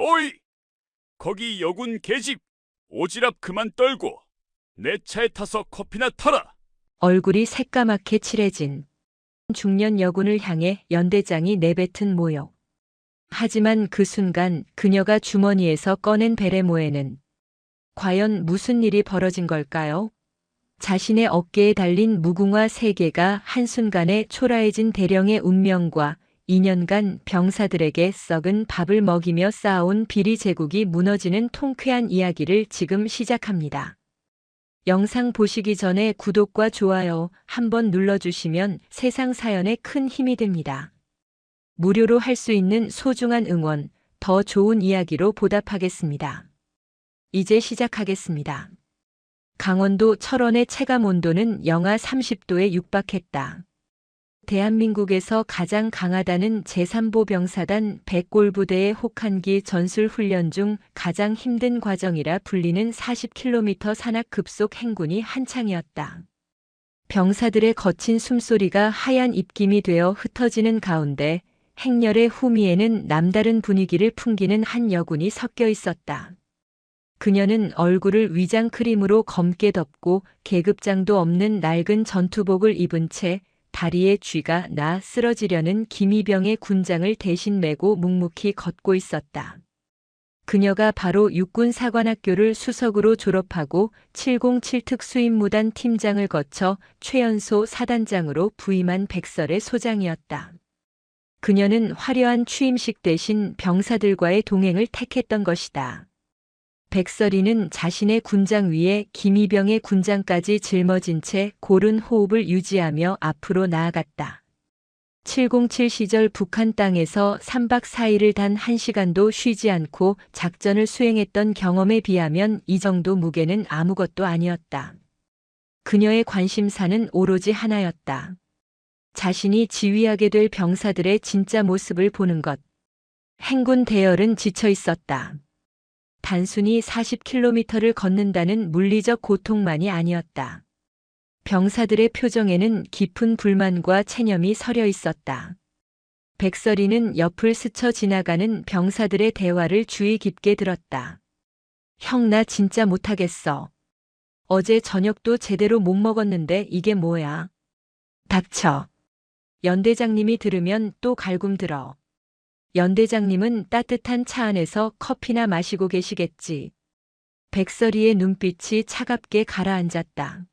어이! 거기 여군 계집! 오지랖 그만 떨고 내 차에 타서 커피나 타라! 얼굴이 새까맣게 칠해진 중년 여군을 향해 연대장이 내뱉은 모욕. 하지만 그 순간 그녀가 주머니에서 꺼낸 베레모에는 과연 무슨 일이 벌어진 걸까요? 자신의 어깨에 달린 무궁화 3개가 한순간에 초라해진 대령의 운명과 2년간 병사들에게 썩은 밥을 먹이며 쌓아온 비리 제국이 무너지는 통쾌한 이야기를 지금 시작합니다. 영상 보시기 전에 구독과 좋아요 한번 눌러주시면 세상 사연에 큰 힘이 됩니다. 무료로 할 수 있는 소중한 응원, 더 좋은 이야기로 보답하겠습니다. 이제 시작하겠습니다. 강원도 철원의 체감 온도는 영하 30도에 육박했다. 대한민국에서 가장 강하다는 제3보 병사단 100골부대의 혹한기 전술 훈련 중 가장 힘든 과정이라 불리는 40km 산악 급속 행군이 한창이었다. 병사들의 거친 숨소리가 하얀 입김이 되어 흩어지는 가운데 행렬의 후미에는 남다른 분위기를 풍기는 한 여군이 섞여 있었다. 그녀는 얼굴을 위장 크림으로 검게 덮고 계급장도 없는 낡은 전투복을 입은 채 다리에 쥐가 나 쓰러지려는 김이병의 군장을 대신 메고 묵묵히 걷고 있었다. 그녀가 바로 육군사관학교를 수석으로 졸업하고 707 특수임무단 팀장을 거쳐 최연소 사단장으로 부임한 백설의 소장이었다. 그녀는 화려한 취임식 대신 병사들과의 동행을 택했던 것이다. 백설이는 자신의 군장 위에 김이병의 군장까지 짊어진 채 고른 호흡을 유지하며 앞으로 나아갔다. 707 시절 북한 땅에서 3박 4일을 단 1시간도 쉬지 않고 작전을 수행했던 경험에 비하면 이 정도 무게는 아무것도 아니었다. 그녀의 관심사는 오로지 하나였다. 자신이 지휘하게 될 병사들의 진짜 모습을 보는 것. 행군 대열은 지쳐 있었다. 단순히 40km를 걷는다는 물리적 고통만이 아니었다. 병사들의 표정에는 깊은 불만과 체념이 서려 있었다. 백설이는 옆을 스쳐 지나가는 병사들의 대화를 주의 깊게 들었다. 형, 나 진짜 못하겠어. 어제 저녁도 제대로 못 먹었는데 이게 뭐야? 닥쳐. 연대장님이 들으면 또 갈굼 들어. 연대장님은 따뜻한 차 안에서 커피나 마시고 계시겠지. 백설이의 눈빛이 차갑게 가라앉았다.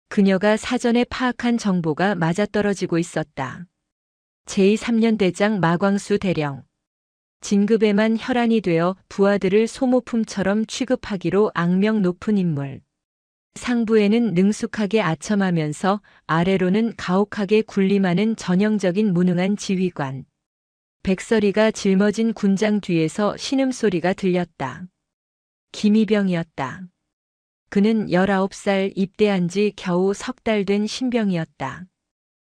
그녀가 사전에 파악한 정보가 맞아떨어지고 있었다. 제3년대장 마광수 대령. 진급에만 혈안이 되어 부하들을 소모품처럼 취급하기로 악명 높은 인물. 상부에는 능숙하게 아첨하면서 아래로는 가혹하게 군림하는 전형적인 무능한 지휘관. 백설이가 짊어진 군장 뒤에서 신음소리가 들렸다. 김이병이었다. 그는 19살 입대한 지 겨우 3달 된 신병이었다.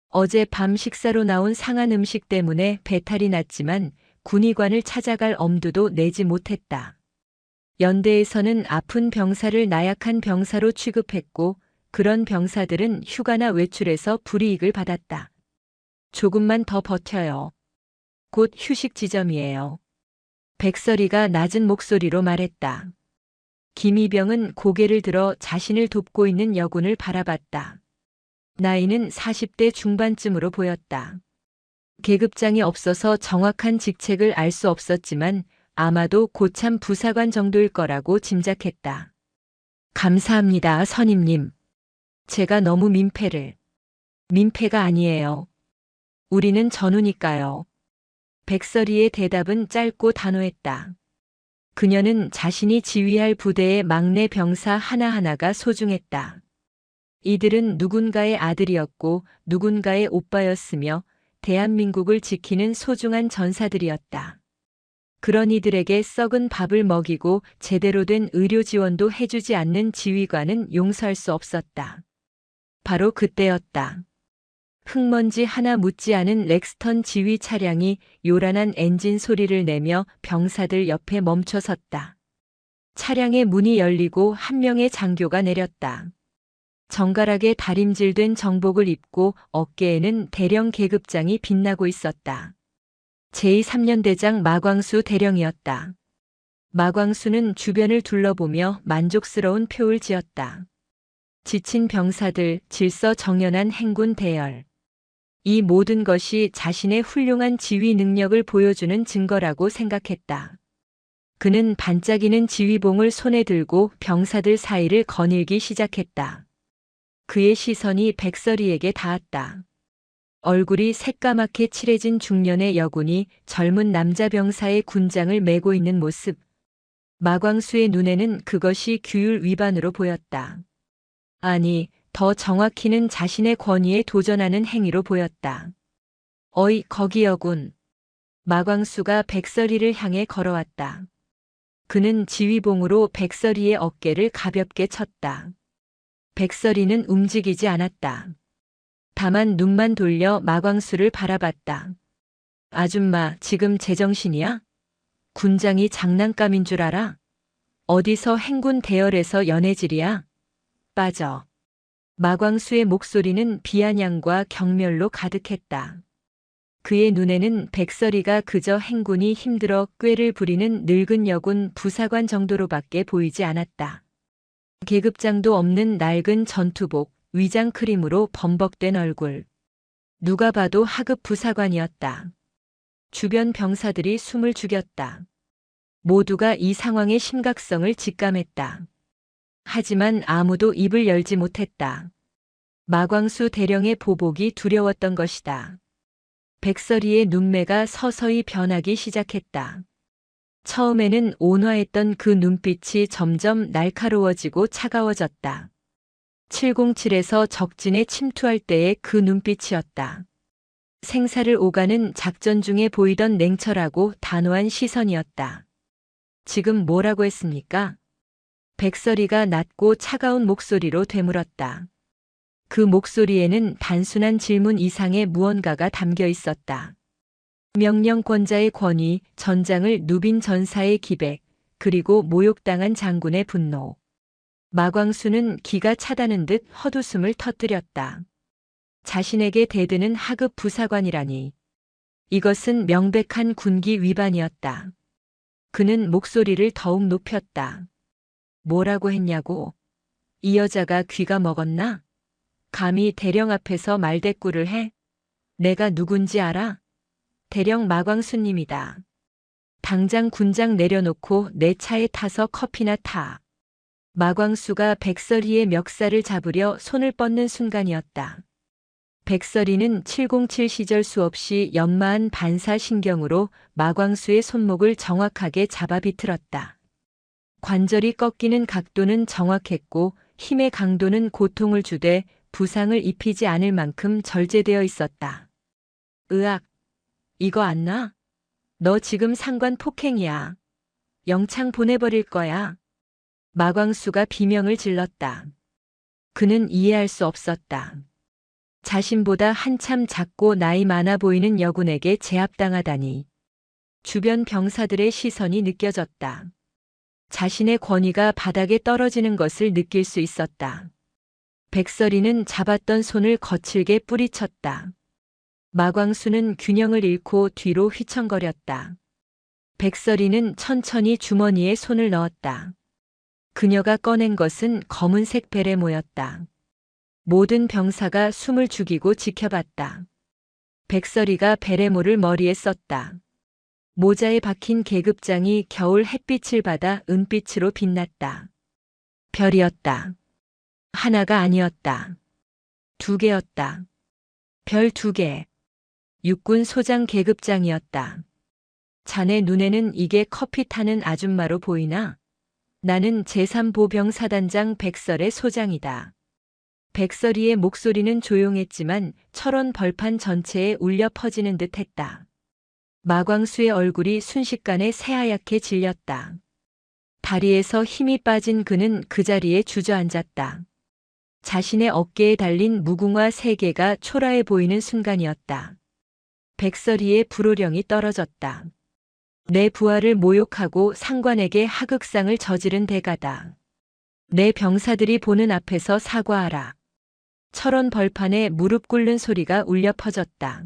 어제 밤 식사로 나온 상한 음식 때문에 배탈이 났지만 군의관을 찾아갈 엄두도 내지 못했다. 연대에서는 아픈 병사를 나약한 병사로 취급했고 그런 병사들은 휴가나 외출해서 불이익을 받았다. 조금만 더 버텨요. 곧 휴식 지점이에요. 백설이가 낮은 목소리로 말했다. 김이병은 고개를 들어 자신을 돕고 있는 여군을 바라봤다. 나이는 40대 중반쯤으로 보였다. 계급장이 없어서 정확한 직책을 알 수 없었지만 아마도 고참 부사관 정도일 거라고 짐작했다. 감사합니다, 선임님. 제가 너무 민폐가 아니에요. 우리는 전우니까요. 백설이의 대답은 짧고 단호했다. 그녀는 자신이 지휘할 부대의 막내 병사 하나하나가 소중했다. 이들은 누군가의 아들이었고 누군가의 오빠였으며 대한민국을 지키는 소중한 전사들이었다. 그런 이들에게 썩은 밥을 먹이고 제대로 된 의료 지원도 해주지 않는 지휘관은 용서할 수 없었다. 바로 그때였다. 흙먼지 하나 묻지 않은 렉스턴 지휘 차량이 요란한 엔진 소리를 내며 병사들 옆에 멈춰 섰다. 차량의 문이 열리고 한 명의 장교가 내렸다. 정갈하게 다림질된 정복을 입고 어깨에는 대령 계급장이 빛나고 있었다. 제3년대장 마광수 대령이었다. 마광수는 주변을 둘러보며 만족스러운 표를 지었다. 지친 병사들, 질서 정연한 행군 대열. 이 모든 것이 자신의 훌륭한 지휘 능력을 보여주는 증거라고 생각했다. 그는 반짝이는 지휘봉을 손에 들고 병사들 사이를 거닐기 시작했다. 그의 시선이 백설이에게 닿았다. 얼굴이 새까맣게 칠해진 중년의 여군이 젊은 남자 병사의 군장을 메고 있는 모습. 마광수의 눈에는 그것이 규율 위반으로 보였다. 아니, 더 정확히는 자신의 권위에 도전하는 행위로 보였다. 어이, 거기 여군. 마광수가 백설이를 향해 걸어왔다. 그는 지휘봉으로 백설이의 어깨를 가볍게 쳤다. 백설이는 움직이지 않았다. 다만 눈만 돌려 마광수를 바라봤다. 아줌마, 지금 제정신이야? 군장이 장난감인 줄 알아? 어디서 행군 대열에서 연애질이야? 빠져. 마광수의 목소리는 비아냥과 경멸로 가득했다. 그의 눈에는 백설이가 그저 행군이 힘들어 꾀를 부리는 늙은 여군 부사관 정도로밖에 보이지 않았다. 계급장도 없는 낡은 전투복, 위장 크림으로 범벅된 얼굴. 누가 봐도 하급 부사관이었다. 주변 병사들이 숨을 죽였다. 모두가 이 상황의 심각성을 직감했다. 하지만 아무도 입을 열지 못했다. 마광수 대령의 보복이 두려웠던 것이다. 백설이의 눈매가 서서히 변하기 시작했다. 처음에는 온화했던 그 눈빛이 점점 날카로워지고 차가워졌다. 707에서 적진에 침투할 때의 그 눈빛이었다. 생사를 오가는 작전 중에 보이던 냉철하고 단호한 시선이었다. 지금 뭐라고 했습니까? 백설이가 낮고 차가운 목소리로 되물었다. 그 목소리에는 단순한 질문 이상의 무언가가 담겨 있었다. 명령권자의 권위, 전장을 누빈 전사의 기백, 그리고 모욕당한 장군의 분노. 마광수는 기가 차다는 듯 헛웃음을 터뜨렸다. 자신에게 대드는 하급 부사관이라니. 이것은 명백한 군기 위반이었다. 그는 목소리를 더욱 높였다. 뭐라고 했냐고? 이 여자가 귀가 먹었나? 감히 대령 앞에서 말대꾸를 해? 내가 누군지 알아? 대령 마광수님이다. 당장 군장 내려놓고 내 차에 타서 커피나 타. 마광수가 백설이의 멱살을 잡으려 손을 뻗는 순간이었다. 백설이는 707 시절 수없이 연마한 반사신경으로 마광수의 손목을 정확하게 잡아 비틀었다. 관절이 꺾이는 각도는 정확했고 힘의 강도는 고통을 주되 부상을 입히지 않을 만큼 절제되어 있었다. 으악, 이거 안 나? 너 지금 상관 폭행이야. 영창 보내버릴 거야. 마광수가 비명을 질렀다. 그는 이해할 수 없었다. 자신보다 한참 작고 나이 많아 보이는 여군에게 제압당하다니. 주변 병사들의 시선이 느껴졌다. 자신의 권위가 바닥에 떨어지는 것을 느낄 수 있었다. 백설이는 잡았던 손을 거칠게 뿌리쳤다. 마광수는 균형을 잃고 뒤로 휘청거렸다. 백설이는 천천히 주머니에 손을 넣었다. 그녀가 꺼낸 것은 검은색 베레모였다. 모든 병사가 숨을 죽이고 지켜봤다. 백설이가 베레모를 머리에 썼다. 모자에 박힌 계급장이 겨울 햇빛을 받아 은빛으로 빛났다. 별이었다. 하나가 아니었다. 2개였다. 별 2개. 육군 소장 계급장이었다. 자네 눈에는 이게 커피 타는 아줌마로 보이나? 나는 제3보병사단장 백설의 소장이다. 백설이의 목소리는 조용했지만 철원 벌판 전체에 울려 퍼지는 듯 했다. 마광수의 얼굴이 순식간에 새하얗게 질렸다. 다리에서 힘이 빠진 그는 그 자리에 주저앉았다. 자신의 어깨에 달린 무궁화 3개가 초라해 보이는 순간이었다. 백설이의 불호령이 떨어졌다. 내 부하를 모욕하고 상관에게 하극상을 저지른 대가다. 내 병사들이 보는 앞에서 사과하라. 철원 벌판에 무릎 꿇는 소리가 울려 퍼졌다.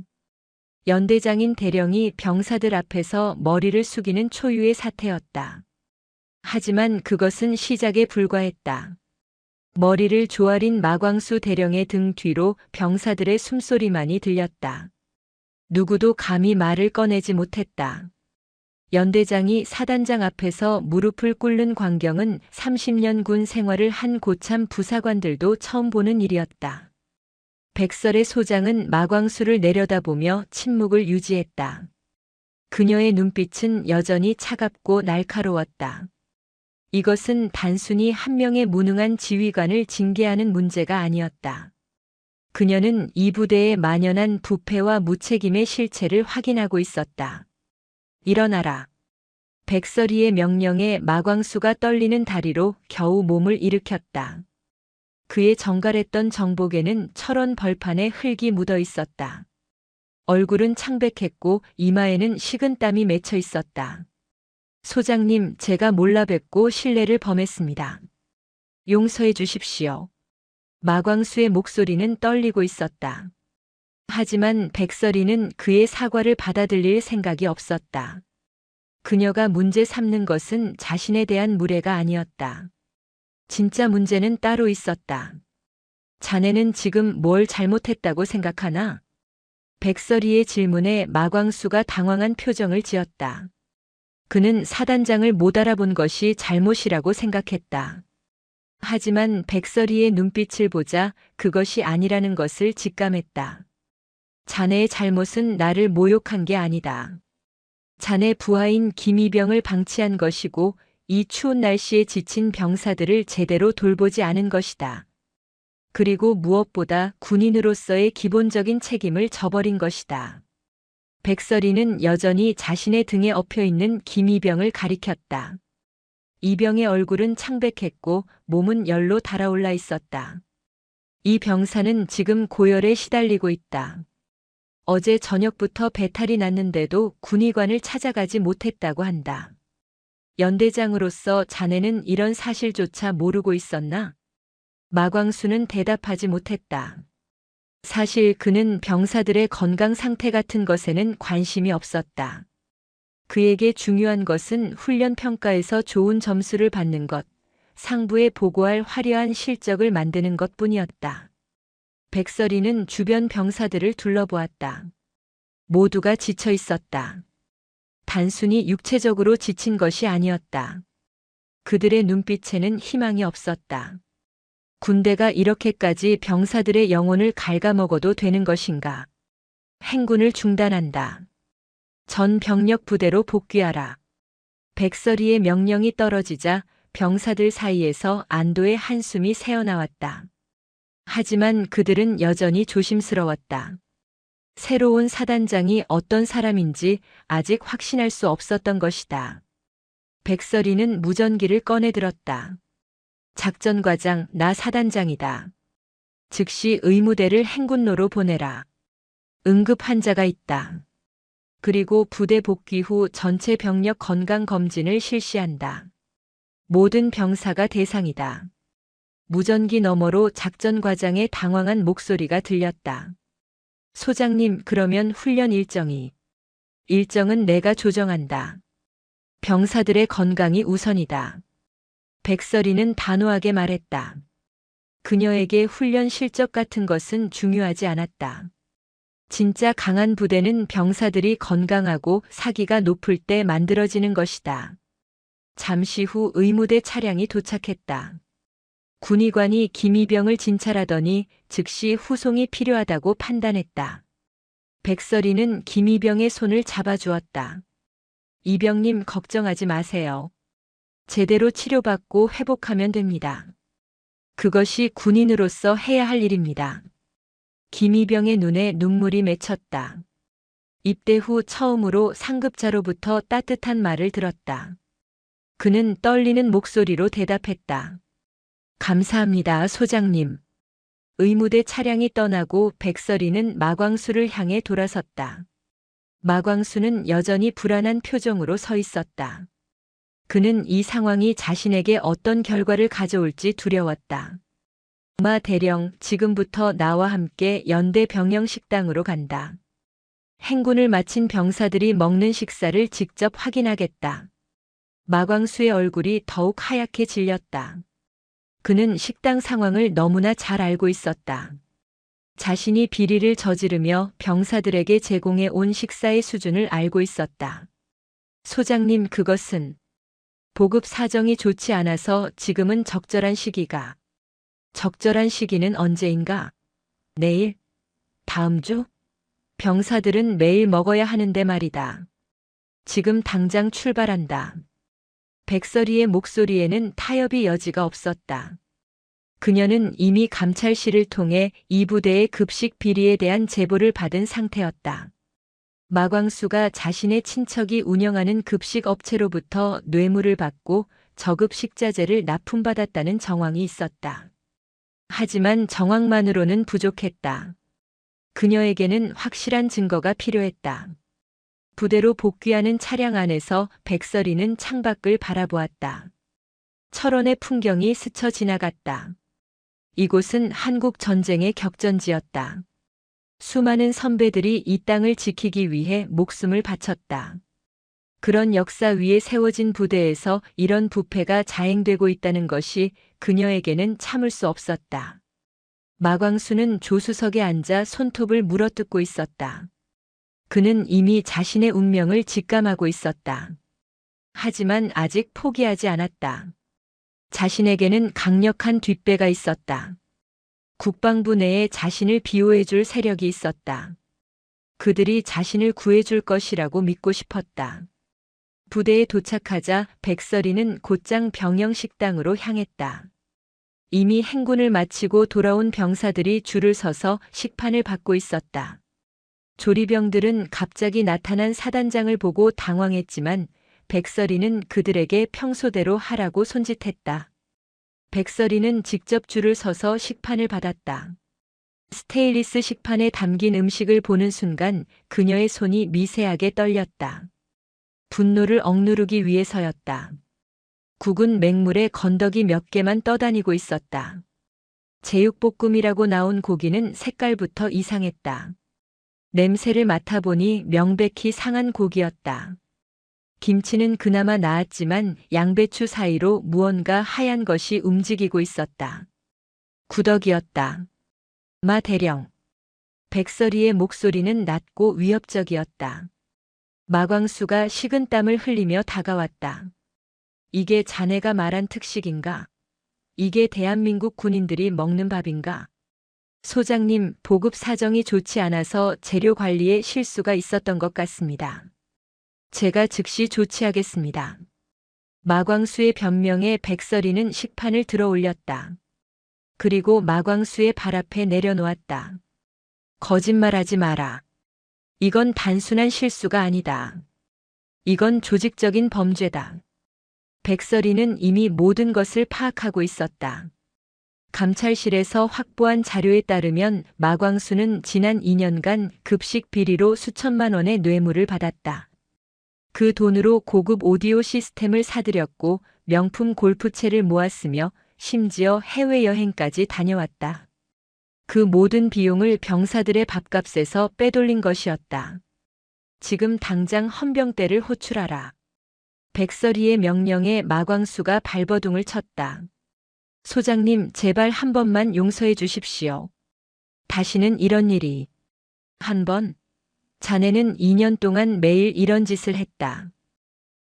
연대장인 대령이 병사들 앞에서 머리를 숙이는 초유의 사태였다. 하지만 그것은 시작에 불과했다. 머리를 조아린 마광수 대령의 등 뒤로 병사들의 숨소리만이 들렸다. 누구도 감히 말을 꺼내지 못했다. 연대장이 사단장 앞에서 무릎을 꿇는 광경은 30년 군 생활을 한 고참 부사관들도 처음 보는 일이었다. 백설의 소장은 마광수를 내려다보며 침묵을 유지했다. 그녀의 눈빛은 여전히 차갑고 날카로웠다. 이것은 단순히 한 명의 무능한 지휘관을 징계하는 문제가 아니었다. 그녀는 이 부대의 만연한 부패와 무책임의 실체를 확인하고 있었다. 일어나라. 백설이의 명령에 마광수가 떨리는 다리로 겨우 몸을 일으켰다. 그의 정갈했던 정복에는 철원 벌판에 흙이 묻어 있었다. 얼굴은 창백했고 이마에는 식은땀이 맺혀 있었다. 소장님, 제가 몰라 뵙고 실례를 범했습니다. 용서해 주십시오. 마광수의 목소리는 떨리고 있었다. 하지만 백설이는 그의 사과를 받아들일 생각이 없었다. 그녀가 문제 삼는 것은 자신에 대한 무례가 아니었다. 진짜 문제는 따로 있었다. 자네는 지금 뭘 잘못했다고 생각하나? 백설이의 질문에 마광수가 당황한 표정을 지었다. 그는 사단장을 못 알아본 것이 잘못이라고 생각했다. 하지만 백설이의 눈빛을 보자 그것이 아니라는 것을 직감했다. 자네의 잘못은 나를 모욕한 게 아니다. 자네 부하인 김이병을 방치한 것이고 이 추운 날씨에 지친 병사들을 제대로 돌보지 않은 것이다. 그리고 무엇보다 군인으로서의 기본적인 책임을 저버린 것이다. 백설이는 여전히 자신의 등에 엎여있는 김이병을 가리켰다. 이병의 얼굴은 창백했고 몸은 열로 달아올라 있었다. 이 병사는 지금 고열에 시달리고 있다. 어제 저녁부터 배탈이 났는데도 군의관을 찾아가지 못했다고 한다. 연대장으로서 자네는 이런 사실조차 모르고 있었나? 마광수는 대답하지 못했다. 사실 그는 병사들의 건강 상태 같은 것에는 관심이 없었다. 그에게 중요한 것은 훈련 평가에서 좋은 점수를 받는 것, 상부에 보고할 화려한 실적을 만드는 것뿐이었다. 백설이는 주변 병사들을 둘러보았다. 모두가 지쳐 있었다. 단순히 육체적으로 지친 것이 아니었다. 그들의 눈빛에는 희망이 없었다. 군대가 이렇게까지 병사들의 영혼을 갉아먹어도 되는 것인가? 행군을 중단한다. 전 병력 부대로 복귀하라. 백설이의 명령이 떨어지자 병사들 사이에서 안도의 한숨이 새어나왔다. 하지만 그들은 여전히 조심스러웠다. 새로운 사단장이 어떤 사람인지 아직 확신할 수 없었던 것이다. 백설이는 무전기를 꺼내 들었다. 작전과장, 나 사단장이다. 즉시 의무대를 행군로로 보내라. 응급 환자가 있다. 그리고 부대 복귀 후 전체 병력 건강 검진을 실시한다. 모든 병사가 대상이다. 무전기 너머로 작전과장의 당황한 목소리가 들렸다. 소장님, 그러면 훈련 일정은 내가 조정한다. 병사들의 건강이 우선이다. 백설이는 단호하게 말했다. 그녀에게 훈련 실적 같은 것은 중요하지 않았다. 진짜 강한 부대는 병사들이 건강하고 사기가 높을 때 만들어지는 것이다. 잠시 후 의무대 차량이 도착했다. 군의관이 김이병을 진찰하더니 즉시 후송이 필요하다고 판단했다. 백설이는 김이병의 손을 잡아주었다. 이병님, 걱정하지 마세요. 제대로 치료받고 회복하면 됩니다. 그것이 군인으로서 해야 할 일입니다. 김이병의 눈에 눈물이 맺혔다. 입대 후 처음으로 상급자로부터 따뜻한 말을 들었다. 그는 떨리는 목소리로 대답했다. 감사합니다, 소장님. 의무대 차량이 떠나고 백설이는 마광수를 향해 돌아섰다. 마광수는 여전히 불안한 표정으로 서 있었다. 그는 이 상황이 자신에게 어떤 결과를 가져올지 두려웠다. 마 대령, 지금부터 나와 함께 연대 병영 식당으로 간다. 행군을 마친 병사들이 먹는 식사를 직접 확인하겠다. 마광수의 얼굴이 더욱 하얗게 질렸다. 그는 식당 상황을 너무나 잘 알고 있었다. 자신이 비리를 저지르며 병사들에게 제공해 온 식사의 수준을 알고 있었다. 소장님, 그것은 보급 사정이 좋지 않아서 지금은 적절한 시기가. 적절한 시기는 언제인가? 내일? 다음 주? 병사들은 매일 먹어야 하는데 말이다. 지금 당장 출발한다. 백설이의 목소리에는 타협의 여지가 없었다. 그녀는 이미 감찰실을 통해 이 부대의 급식 비리에 대한 제보를 받은 상태였다. 마광수가 자신의 친척이 운영하는 급식 업체로부터 뇌물을 받고 저급 식자재를 납품받았다는 정황이 있었다. 하지만 정황만으로는 부족했다. 그녀에게는 확실한 증거가 필요했다. 부대로 복귀하는 차량 안에서 백설이는 창밖을 바라보았다. 철원의 풍경이 스쳐 지나갔다. 이곳은 한국 전쟁의 격전지였다. 수많은 선배들이 이 땅을 지키기 위해 목숨을 바쳤다. 그런 역사 위에 세워진 부대에서 이런 부패가 자행되고 있다는 것이 그녀에게는 참을 수 없었다. 마광수는 조수석에 앉아 손톱을 물어뜯고 있었다. 그는 이미 자신의 운명을 직감하고 있었다. 하지만 아직 포기하지 않았다. 자신에게는 강력한 뒷배가 있었다. 국방부 내에 자신을 비호해줄 세력이 있었다. 그들이 자신을 구해줄 것이라고 믿고 싶었다. 부대에 도착하자 백설이는 곧장 병영 식당으로 향했다. 이미 행군을 마치고 돌아온 병사들이 줄을 서서 식판을 받고 있었다. 조리병들은 갑자기 나타난 사단장을 보고 당황했지만 백설이는 그들에게 평소대로 하라고 손짓했다. 백설이는 직접 줄을 서서 식판을 받았다. 스테인리스 식판에 담긴 음식을 보는 순간 그녀의 손이 미세하게 떨렸다. 분노를 억누르기 위해서였다. 국은 맹물에 건더기 몇 개만 떠다니고 있었다. 제육볶음이라고 나온 고기는 색깔부터 이상했다. 냄새를 맡아보니 명백히 상한 고기였다. 김치는 그나마 나았지만 양배추 사이로 무언가 하얀 것이 움직이고 있었다. 구더기였다. 마 대령. 백설이의 목소리는 낮고 위협적이었다. 마광수가 식은땀을 흘리며 다가왔다. 이게 자네가 말한 특식인가? 이게 대한민국 군인들이 먹는 밥인가? 소장님, 보급 사정이 좋지 않아서 재료 관리에 실수가 있었던 것 같습니다. 제가 즉시 조치하겠습니다. 마광수의 변명에 백설이는 식판을 들어 올렸다. 그리고 마광수의 발 앞에 내려놓았다. 거짓말하지 마라. 이건 단순한 실수가 아니다. 이건 조직적인 범죄다. 백설이는 이미 모든 것을 파악하고 있었다. 감찰실에서 확보한 자료에 따르면 마광수는 지난 2년간 급식 비리로 수천만 원의 뇌물을 받았다. 그 돈으로 고급 오디오 시스템을 사들였고 명품 골프채를 모았으며 심지어 해외여행까지 다녀왔다. 그 모든 비용을 병사들의 밥값에서 빼돌린 것이었다. 지금 당장 헌병대를 호출하라. 백설이의 명령에 마광수가 발버둥을 쳤다. 소장님, 제발 한 번만 용서해 주십시오. 다시는 이런 일이. 한 번? 자네는 2년 동안 매일 이런 짓을 했다.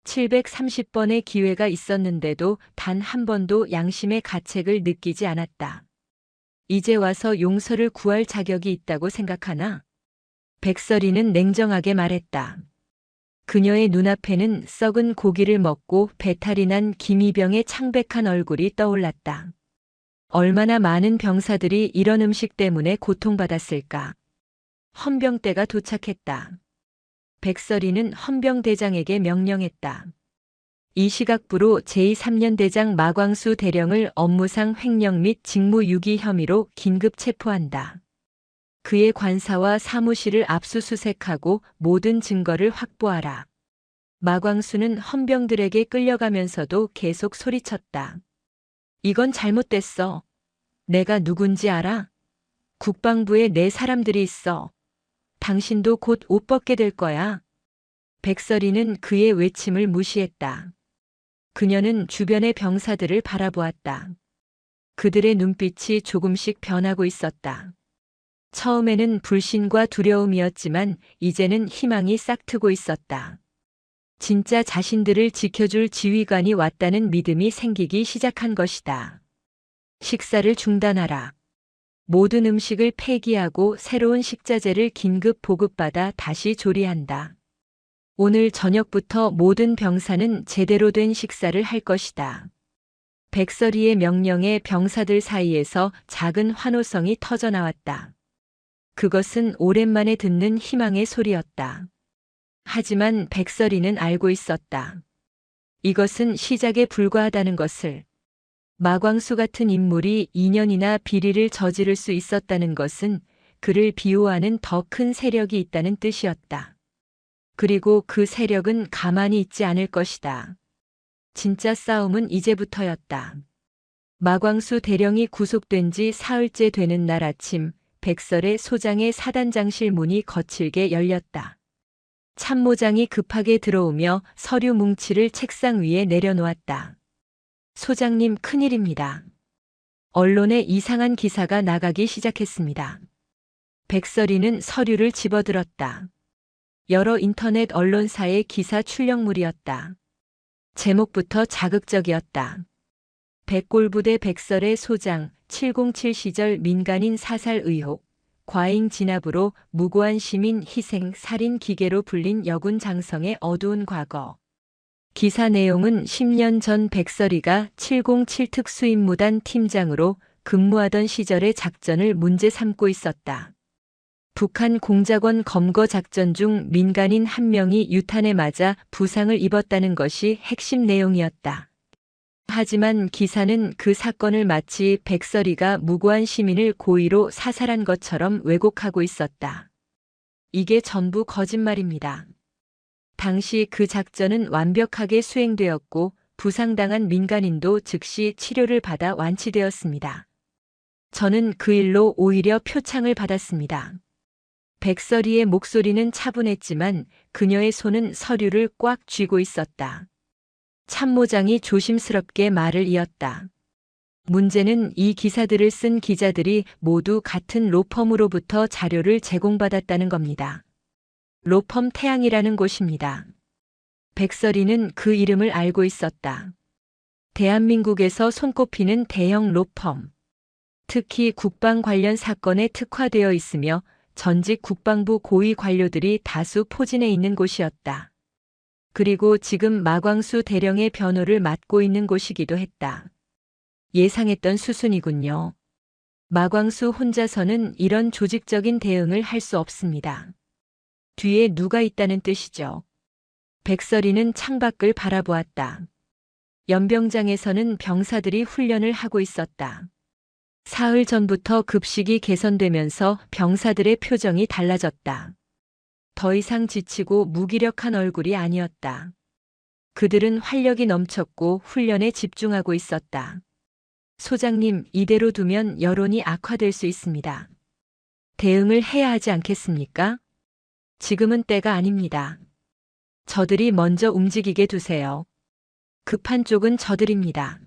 730번의 기회가 있었는데도 단 한 번도 양심의 가책을 느끼지 않았다. 이제 와서 용서를 구할 자격이 있다고 생각하나? 백설이는 냉정하게 말했다. 그녀의 눈앞에는 썩은 고기를 먹고 배탈이 난 김이병의 창백한 얼굴이 떠올랐다. 얼마나 많은 병사들이 이런 음식 때문에 고통받았을까? 헌병대가 도착했다. 백설이는 헌병대장에게 명령했다. 이 시각부로 제3년대장 마광수 대령을 업무상 횡령 및 직무유기 혐의로 긴급 체포한다. 그의 관사와 사무실을 압수수색하고 모든 증거를 확보하라. 마광수는 헌병들에게 끌려가면서도 계속 소리쳤다. 이건 잘못됐어. 내가 누군지 알아? 국방부에 내 사람들이 있어. 당신도 곧 옷 벗게 될 거야. 백설이는 그의 외침을 무시했다. 그녀는 주변의 병사들을 바라보았다. 그들의 눈빛이 조금씩 변하고 있었다. 처음에는 불신과 두려움이었지만 이제는 희망이 싹트고 있었다. 진짜 자신들을 지켜줄 지휘관이 왔다는 믿음이 생기기 시작한 것이다. 식사를 중단하라. 모든 음식을 폐기하고 새로운 식자재를 긴급 보급받아 다시 조리한다. 오늘 저녁부터 모든 병사는 제대로 된 식사를 할 것이다. 백설이의 명령에 병사들 사이에서 작은 환호성이 터져나왔다. 그것은 오랜만에 듣는 희망의 소리였다. 하지만 백설이는 알고 있었다. 이것은 시작에 불과하다는 것을. 마광수 같은 인물이 2년이나 비리를 저지를 수 있었다는 것은 그를 비호하는 더 큰 세력이 있다는 뜻이었다. 그리고 그 세력은 가만히 있지 않을 것이다. 진짜 싸움은 이제부터였다. 마광수 대령이 구속된 지 사흘째 되는 날 아침, 백설의 소장의 사단장실 문이 거칠게 열렸다. 참모장이 급하게 들어오며 서류 뭉치를 책상 위에 내려놓았다. 소장님, 큰일입니다. 언론에 이상한 기사가 나가기 시작했습니다. 백설이는 서류를 집어들었다. 여러 인터넷 언론사의 기사 출력물이었다. 제목부터 자극적이었다. 백골부대 백설의 소장, 707 시절 민간인 사살 의혹, 과잉 진압으로 무고한 시민 희생, 살인 기계로 불린 여군 장성의 어두운 과거. 기사 내용은 10년 전 백설이가 707 특수임무단 팀장으로 근무하던 시절의 작전을 문제 삼고 있었다. 북한 공작원 검거 작전 중 민간인 한 명이 유탄에 맞아 부상을 입었다는 것이 핵심 내용이었다. 하지만 기사는 그 사건을 마치 백설이가 무고한 시민을 고의로 사살한 것처럼 왜곡하고 있었다. 이게 전부 거짓말입니다. 당시 그 작전은 완벽하게 수행되었고 부상당한 민간인도 즉시 치료를 받아 완치되었습니다. 저는 그 일로 오히려 표창을 받았습니다. 백설이의 목소리는 차분했지만 그녀의 손은 서류를 꽉 쥐고 있었다. 참모장이 조심스럽게 말을 이었다. 문제는 이 기사들을 쓴 기자들이 모두 같은 로펌으로부터 자료를 제공받았다는 겁니다. 로펌 태양이라는 곳입니다. 백설이는 그 이름을 알고 있었다. 대한민국에서 손꼽히는 대형 로펌. 특히 국방 관련 사건에 특화되어 있으며 전직 국방부 고위 관료들이 다수 포진해 있는 곳이었다. 그리고 지금 마광수 대령의 변호를 맡고 있는 곳이기도 했다. 예상했던 수순이군요. 마광수 혼자서는 이런 조직적인 대응을 할 수 없습니다. 뒤에 누가 있다는 뜻이죠. 백설이는 창밖을 바라보았다. 연병장에서는 병사들이 훈련을 하고 있었다. 사흘 전부터 급식이 개선되면서 병사들의 표정이 달라졌다. 더 이상 지치고 무기력한 얼굴이 아니었다. 그들은 활력이 넘쳤고 훈련에 집중하고 있었다. 소장님, 이대로 두면 여론이 악화될 수 있습니다. 대응을 해야 하지 않겠습니까? 지금은 때가 아닙니다. 저들이 먼저 움직이게 두세요. 급한 쪽은 저들입니다.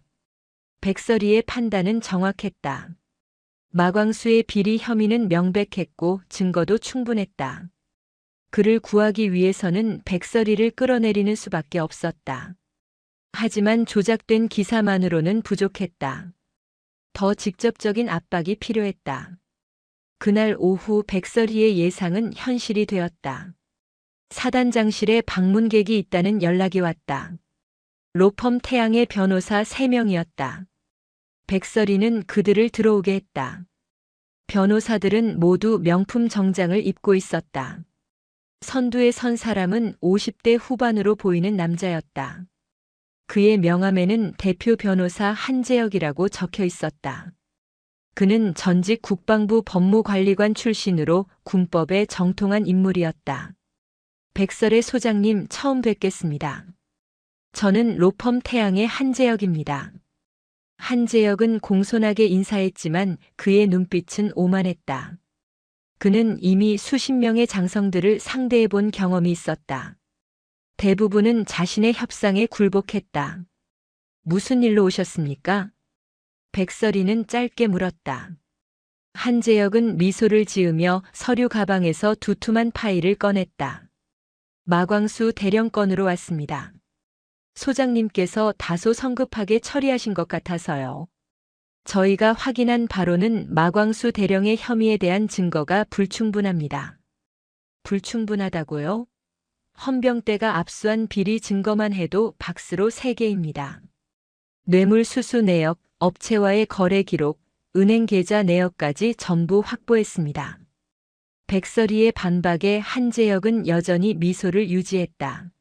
백설이의 판단은 정확했다. 마광수의 비리 혐의는 명백했고 증거도 충분했다. 그를 구하기 위해서는 백설이를 끌어내리는 수밖에 없었다. 하지만 조작된 기사만으로는 부족했다. 더 직접적인 압박이 필요했다. 그날 오후 백설이의 예상은 현실이 되었다. 사단장실에 방문객이 있다는 연락이 왔다. 로펌 태양의 변호사 3명이었다. 백설이는 그들을 들어오게 했다. 변호사들은 모두 명품 정장을 입고 있었다. 선두에 선 사람은 50대 후반으로 보이는 남자였다. 그의 명함에는 대표 변호사 한재혁이라고 적혀 있었다. 그는 전직 국방부 법무관리관 출신으로 군법에 정통한 인물이었다. 백설의 소장님, 처음 뵙겠습니다. 저는 로펌 태양의 한재혁입니다. 한재혁은 공손하게 인사했지만 그의 눈빛은 오만했다. 그는 이미 수십 명의 장성들을 상대해 본 경험이 있었다. 대부분은 자신의 협상에 굴복했다. 무슨 일로 오셨습니까? 백설이는 짧게 물었다. 한재혁은 미소를 지으며 서류 가방에서 두툼한 파일을 꺼냈다. 마광수 대령건으로 왔습니다. 소장님께서 다소 성급하게 처리하신 것 같아서요. 저희가 확인한 바로는 마광수 대령의 혐의에 대한 증거가 불충분합니다. 불충분하다고요? 헌병대가 압수한 비리 증거만 해도 박스로 3개입니다. 뇌물수수 내역, 업체와의 거래 기록, 은행 계좌 내역까지 전부 확보했습니다. 백설이의 반박에 한재혁은 여전히 미소를 유지했다.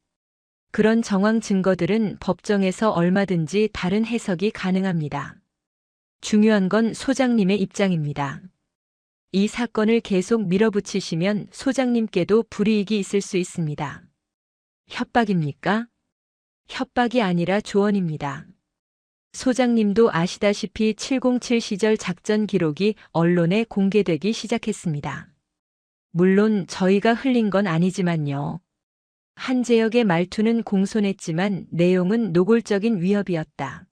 그런 정황 증거들은 법정에서 얼마든지 다른 해석이 가능합니다. 중요한 건 소장님의 입장입니다. 이 사건을 계속 밀어붙이시면 소장님께도 불이익이 있을 수 있습니다. 협박입니까? 협박이 아니라 조언입니다. 소장님도 아시다시피 707 시절 작전 기록이 언론에 공개되기 시작했습니다. 물론 저희가 흘린 건 아니지만요. 한재혁의 말투는 공손했지만 내용은 노골적인 위협이었다.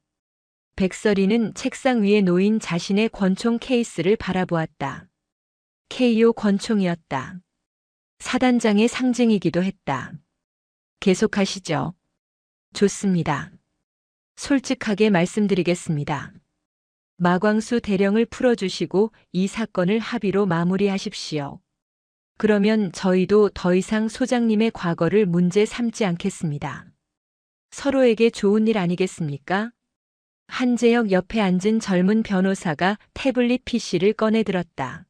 백설이는 책상 위에 놓인 자신의 권총 케이스를 바라보았다. KO 권총이었다. 사단장의 상징이기도 했다. 계속하시죠. 좋습니다. 솔직하게 말씀드리겠습니다. 마광수 대령을 풀어주시고 이 사건을 합의로 마무리하십시오. 그러면 저희도 더 이상 소장님의 과거를 문제 삼지 않겠습니다. 서로에게 좋은 일 아니겠습니까? 한재혁 옆에 앉은 젊은 변호사가 태블릿 PC를 꺼내 들었다.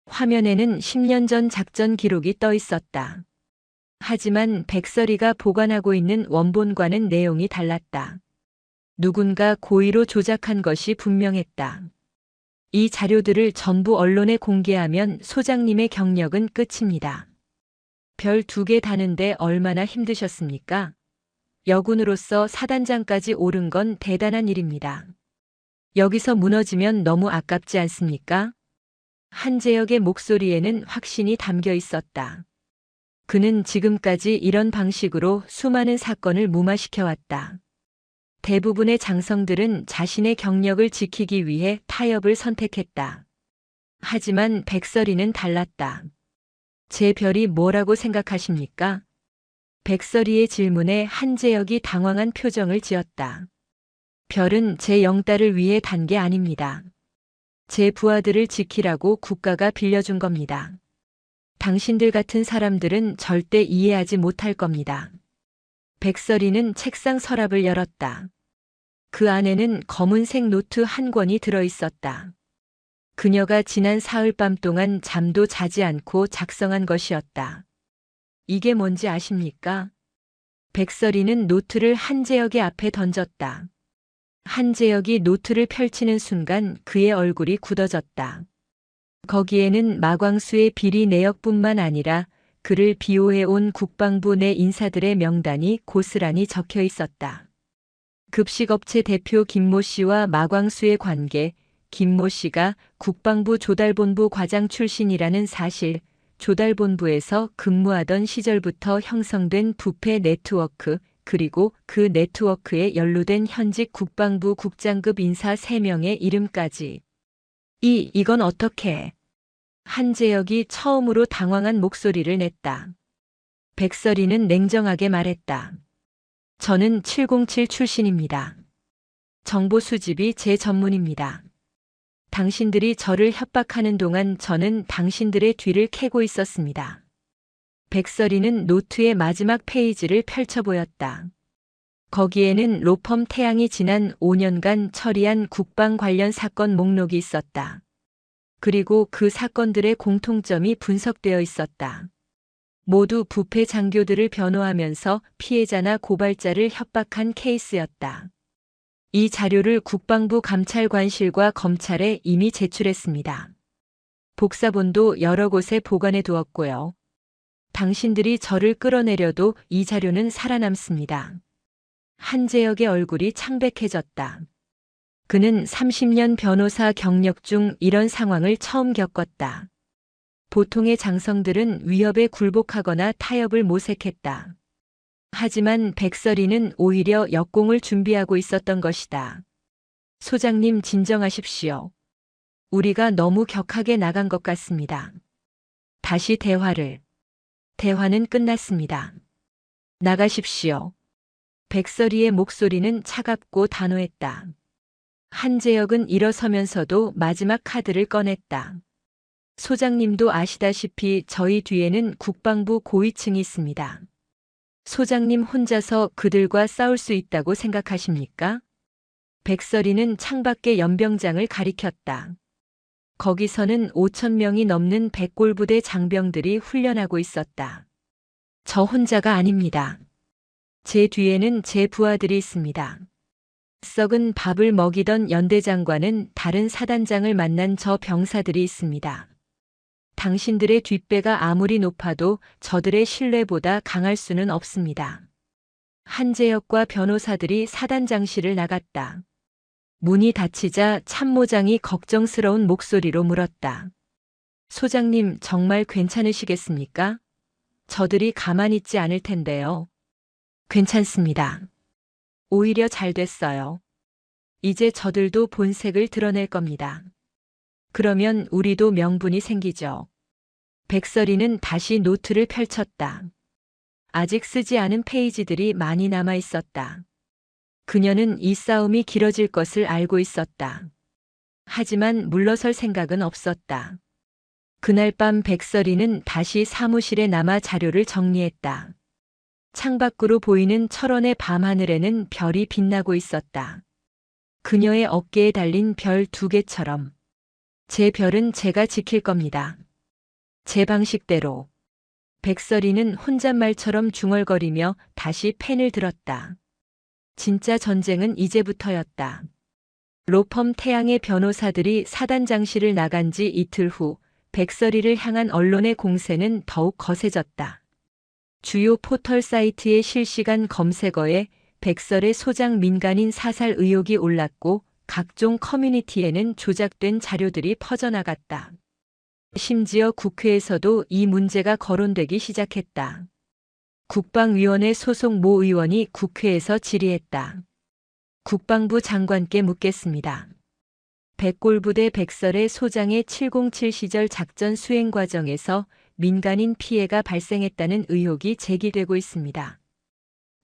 화면에는 10년 전 작전 기록이 떠 있었다. 하지만 백설이가 보관하고 있는 원본과는 내용이 달랐다. 누군가 고의로 조작한 것이 분명했다. 이 자료들을 전부 언론에 공개하면 소장님의 경력은 끝입니다. 별 2개 다는데 얼마나 힘드셨습니까? 여군으로서 사단장까지 오른 건 대단한 일입니다. 여기서 무너지면 너무 아깝지 않습니까? 한재혁의 목소리에는 확신이 담겨 있었다. 그는 지금까지 이런 방식으로 수많은 사건을 무마시켜왔다. 대부분의 장성들은 자신의 경력을 지키기 위해 타협을 선택했다. 하지만 백설이는 달랐다. 제 별이 뭐라고 생각하십니까? 백설이의 질문에 한재혁이 당황한 표정을 지었다. 별은 제 영딸을 위해 단 게 아닙니다. 제 부하들을 지키라고 국가가 빌려준 겁니다. 당신들 같은 사람들은 절대 이해하지 못할 겁니다. 백설이는 책상 서랍을 열었다. 그 안에는 검은색 노트 한 권이 들어 있었다. 그녀가 지난 사흘밤 동안 잠도 자지 않고 작성한 것이었다. 이게 뭔지 아십니까? 백설이는 노트를 한재혁의 앞에 던졌다. 한재혁이 노트를 펼치는 순간 그의 얼굴이 굳어졌다. 거기에는 마광수의 비리 내역뿐만 아니라 그를 비호해온 국방부 내 인사들의 명단이 고스란히 적혀 있었다. 급식업체 대표 김모 씨와 마광수의 관계, 김모 씨가 국방부 조달본부 과장 출신이라는 사실, 조달본부에서 근무하던 시절부터 형성된 부패 네트워크, 그리고 그 네트워크에 연루된 현직 국방부 국장급 인사 3명의 이름까지. 이건 어떻게? 한재혁이 처음으로 당황한 목소리를 냈다. 백설이는 냉정하게 말했다. 저는 707 출신입니다. 정보 수집이 제 전문입니다. 당신들이 저를 협박하는 동안 저는 당신들의 뒤를 캐고 있었습니다. 백설이는 노트의 마지막 페이지를 펼쳐 보였다. 거기에는 로펌 태양이 지난 5년간 처리한 국방 관련 사건 목록이 있었다. 그리고 그 사건들의 공통점이 분석되어 있었다. 모두 부패 장교들을 변호하면서 피해자나 고발자를 협박한 케이스였다. 이 자료를 국방부 감찰관실과 검찰에 이미 제출했습니다. 복사본도 여러 곳에 보관해 두었고요. 당신들이 저를 끌어내려도 이 자료는 살아남습니다. 한재혁의 얼굴이 창백해졌다. 그는 30년 변호사 경력 중 이런 상황을 처음 겪었다. 보통의 장성들은 위협에 굴복하거나 타협을 모색했다. 하지만 백설이는 오히려 역공을 준비하고 있었던 것이다. 소장님 진정하십시오. 우리가 너무 격하게 나간 것 같습니다. 다시 대화를. 대화는 끝났습니다. 나가십시오. 백설이의 목소리는 차갑고 단호했다. 한재혁은 일어서면서도 마지막 카드를 꺼냈다. 소장님도 아시다시피 저희 뒤에는 국방부 고위층이 있습니다. 소장님 혼자서 그들과 싸울 수 있다고 생각하십니까? 백설이는 창밖의 연병장을 가리켰다. 거기서는 5,000명이 넘는 백골부대 장병들이 훈련하고 있었다. 저 혼자가 아닙니다. 제 뒤에는 제 부하들이 있습니다. 썩은 밥을 먹이던 연대장과는 다른 사단장을 만난 저 병사들이 있습니다. 당신들의 뒷배가 아무리 높아도 저들의 신뢰보다 강할 수는 없습니다. 한재혁과 변호사들이 사단장실을 나갔다. 문이 닫히자 참모장이 걱정스러운 목소리로 물었다. 소장님 정말 괜찮으시겠습니까? 저들이 가만히 있지 않을 텐데요. 괜찮습니다. 오히려 잘 됐어요. 이제 저들도 본색을 드러낼 겁니다. 그러면 우리도 명분이 생기죠. 백설이는 다시 노트를 펼쳤다. 아직 쓰지 않은 페이지들이 많이 남아 있었다. 그녀는 이 싸움이 길어질 것을 알고 있었다. 하지만 물러설 생각은 없었다. 그날 밤 백설이는 다시 사무실에 남아 자료를 정리했다. 창밖으로 보이는 철원의 밤하늘에는 별이 빛나고 있었다. 그녀의 어깨에 달린 별 2개처럼. 제 별은 제가 지킬 겁니다. 제 방식대로. 백설이는 혼잣말처럼 중얼거리며 다시 펜을 들었다. 진짜 전쟁은 이제부터였다. 로펌 태양의 변호사들이 사단장실을 나간 지 이틀 후 백설이를 향한 언론의 공세는 더욱 거세졌다. 주요 포털 사이트의 실시간 검색어에 백설의 소장 민간인 사살 의혹이 올랐고 각종 커뮤니티에는 조작된 자료들이 퍼져나갔다. 심지어 국회에서도 이 문제가 거론되기 시작했다. 국방위원회 소속 모 의원이 국회에서 질의했다. 국방부 장관께 묻겠습니다. 백골부대 백설의 소장의 707 시절 작전 수행 과정에서 민간인 피해가 발생했다는 의혹이 제기되고 있습니다.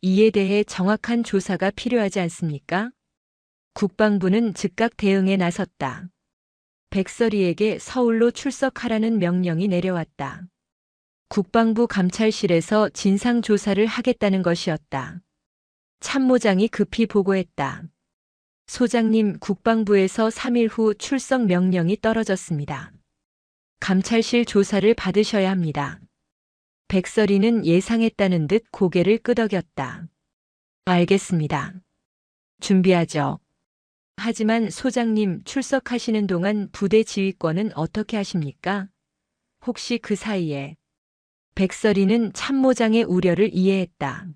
이에 대해 정확한 조사가 필요하지 않습니까? 국방부는 즉각 대응에 나섰다. 백설이에게 서울로 출석하라는 명령이 내려왔다. 국방부 감찰실에서 진상조사를 하겠다는 것이었다. 참모장이 급히 보고했다. 소장님, 국방부에서 3일 후 출석 명령이 떨어졌습니다. 감찰실 조사를 받으셔야 합니다. 백설이는 예상했다는 듯 고개를 끄덕였다. 알겠습니다. 준비하죠. 하지만 소장님, 출석하시는 동안 부대 지휘권은 어떻게 하십니까? 혹시 그 사이에. 백설이는 참모장의 우려를 이해했다.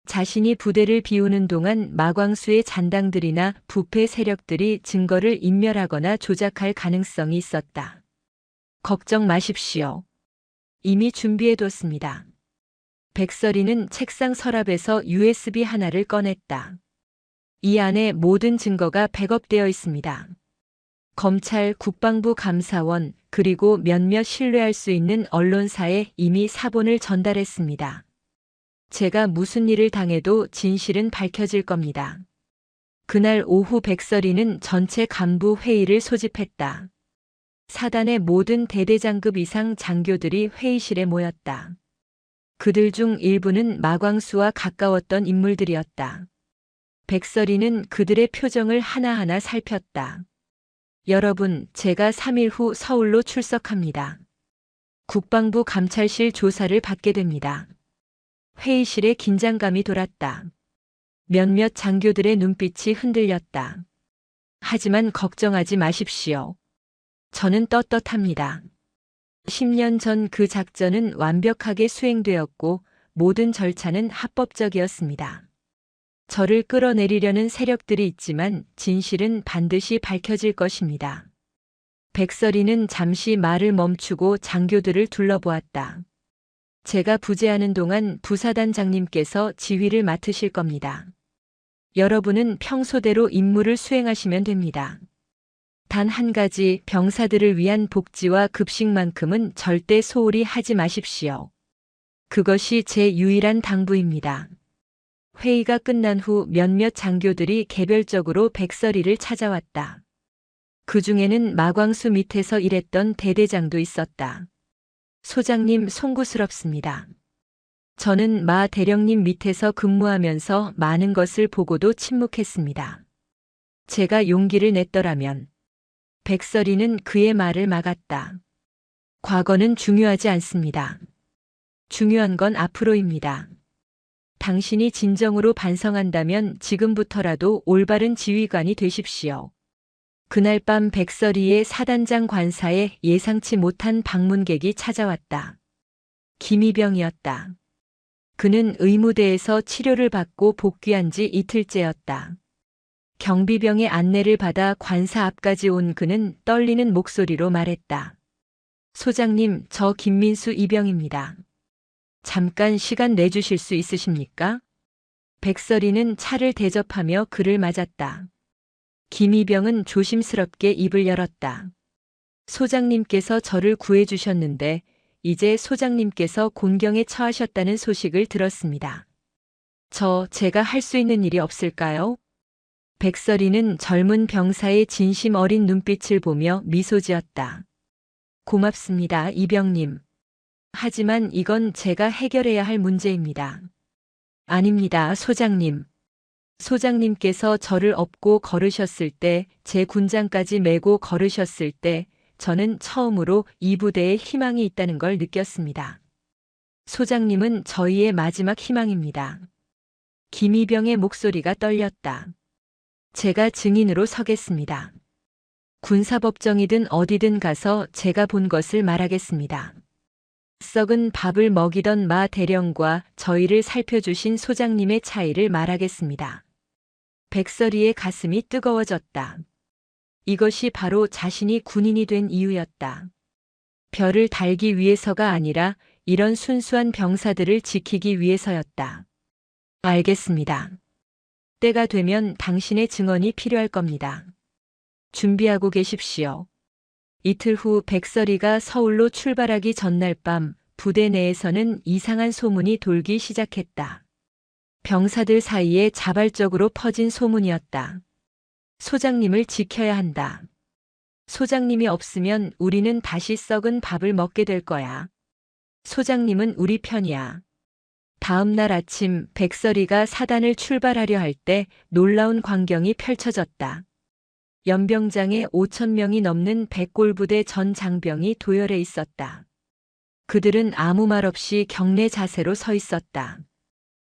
자신이 부대를 비우는 동안 마광수의 잔당들이나 부패 세력들이 증거를 인멸하거나 조작할 가능성이 있었다. 걱정 마십시오. 이미 준비해뒀습니다. 백설이는 책상 서랍에서 USB 하나를 꺼냈다. 이 안에 모든 증거가 백업되어 있습니다. 검찰, 국방부 감사원, 그리고 몇몇 신뢰할 수 있는 언론사에 이미 사본을 전달했습니다. 제가 무슨 일을 당해도 진실은 밝혀질 겁니다. 그날 오후 백설이는 전체 간부 회의를 소집했다. 사단의 모든 대대장급 이상 장교들이 회의실에 모였다. 그들 중 일부는 마광수와 가까웠던 인물들이었다. 백설이는 그들의 표정을 하나하나 살폈다. 여러분, 제가 3일 후 서울로 출석합니다. 국방부 감찰실 조사를 받게 됩니다. 회의실에 긴장감이 돌았다. 몇몇 장교들의 눈빛이 흔들렸다. 하지만 걱정하지 마십시오. 저는 떳떳합니다. 10년 전 그 작전은 완벽하게 수행되었고 모든 절차는 합법적이었습니다. 저를 끌어내리려는 세력들이 있지만 진실은 반드시 밝혀질 것입니다. 백설이는 잠시 말을 멈추고 장교들을 둘러보았다. 제가 부재하는 동안 부사단장님께서 지휘를 맡으실 겁니다. 여러분은 평소대로 임무를 수행하시면 됩니다. 단 한 가지 병사들을 위한 복지와 급식만큼은 절대 소홀히 하지 마십시오. 그것이 제 유일한 당부입니다. 회의가 끝난 후 몇몇 장교들이 개별적으로 백설이를 찾아왔다. 그 중에는 마광수 밑에서 일했던 대대장도 있었다. 소장님 송구스럽습니다. 저는 마 대령님 밑에서 근무하면서 많은 것을 보고도 침묵했습니다. 제가 용기를 냈더라면 백설이는 그의 말을 막았다. 과거는 중요하지 않습니다. 중요한 건 앞으로입니다. 당신이 진정으로 반성한다면 지금부터라도 올바른 지휘관이 되십시오. 그날 밤 백설이의 사단장 관사에 예상치 못한 방문객이 찾아왔다. 김이병이었다. 그는 의무대에서 치료를 받고 복귀한 지 이틀째였다. 경비병의 안내를 받아 관사 앞까지 온 그는 떨리는 목소리로 말했다. 소장님, 저 김민수 이병입니다. 잠깐 시간 내주실 수 있으십니까? 백설이는 차를 대접하며 그를 맞았다. 김이병은 조심스럽게 입을 열었다. 소장님께서 저를 구해주셨는데 이제 소장님께서 곤경에 처하셨다는 소식을 들었습니다. 제가 할 수 있는 일이 없을까요? 백설이는 젊은 병사의 진심 어린 눈빛을 보며 미소 지었다. 고맙습니다, 이병님. 하지만 이건 제가 해결해야 할 문제입니다. 아닙니다, 소장님. 소장님께서 저를 업고 걸으셨을 때, 제 군장까지 메고 걸으셨을 때, 저는 처음으로 이 부대에 희망이 있다는 걸 느꼈습니다. 소장님은 저희의 마지막 희망입니다. 김이병의 목소리가 떨렸다. 제가 증인으로 서겠습니다. 군사법정이든 어디든 가서 제가 본 것을 말하겠습니다. 썩은 밥을 먹이던 마 대령과 저희를 살펴주신 소장님의 차이를 말하겠습니다. 백설이의 가슴이 뜨거워졌다. 이것이 바로 자신이 군인이 된 이유였다. 별을 달기 위해서가 아니라 이런 순수한 병사들을 지키기 위해서였다. 알겠습니다. 때가 되면 당신의 증언이 필요할 겁니다. 준비하고 계십시오. 이틀 후 백설이가 서울로 출발하기 전날 밤 부대 내에서는 이상한 소문이 돌기 시작했다. 병사들 사이에 자발적으로 퍼진 소문이었다. 소장님을 지켜야 한다. 소장님이 없으면 우리는 다시 썩은 밥을 먹게 될 거야. 소장님은 우리 편이야. 다음 날 아침 백설이가 사단을 출발하려 할 때 놀라운 광경이 펼쳐졌다. 연병장에 5,000명이 넘는 백골부대 전 장병이 도열해 있었다. 그들은 아무 말 없이 경례 자세로 서 있었다.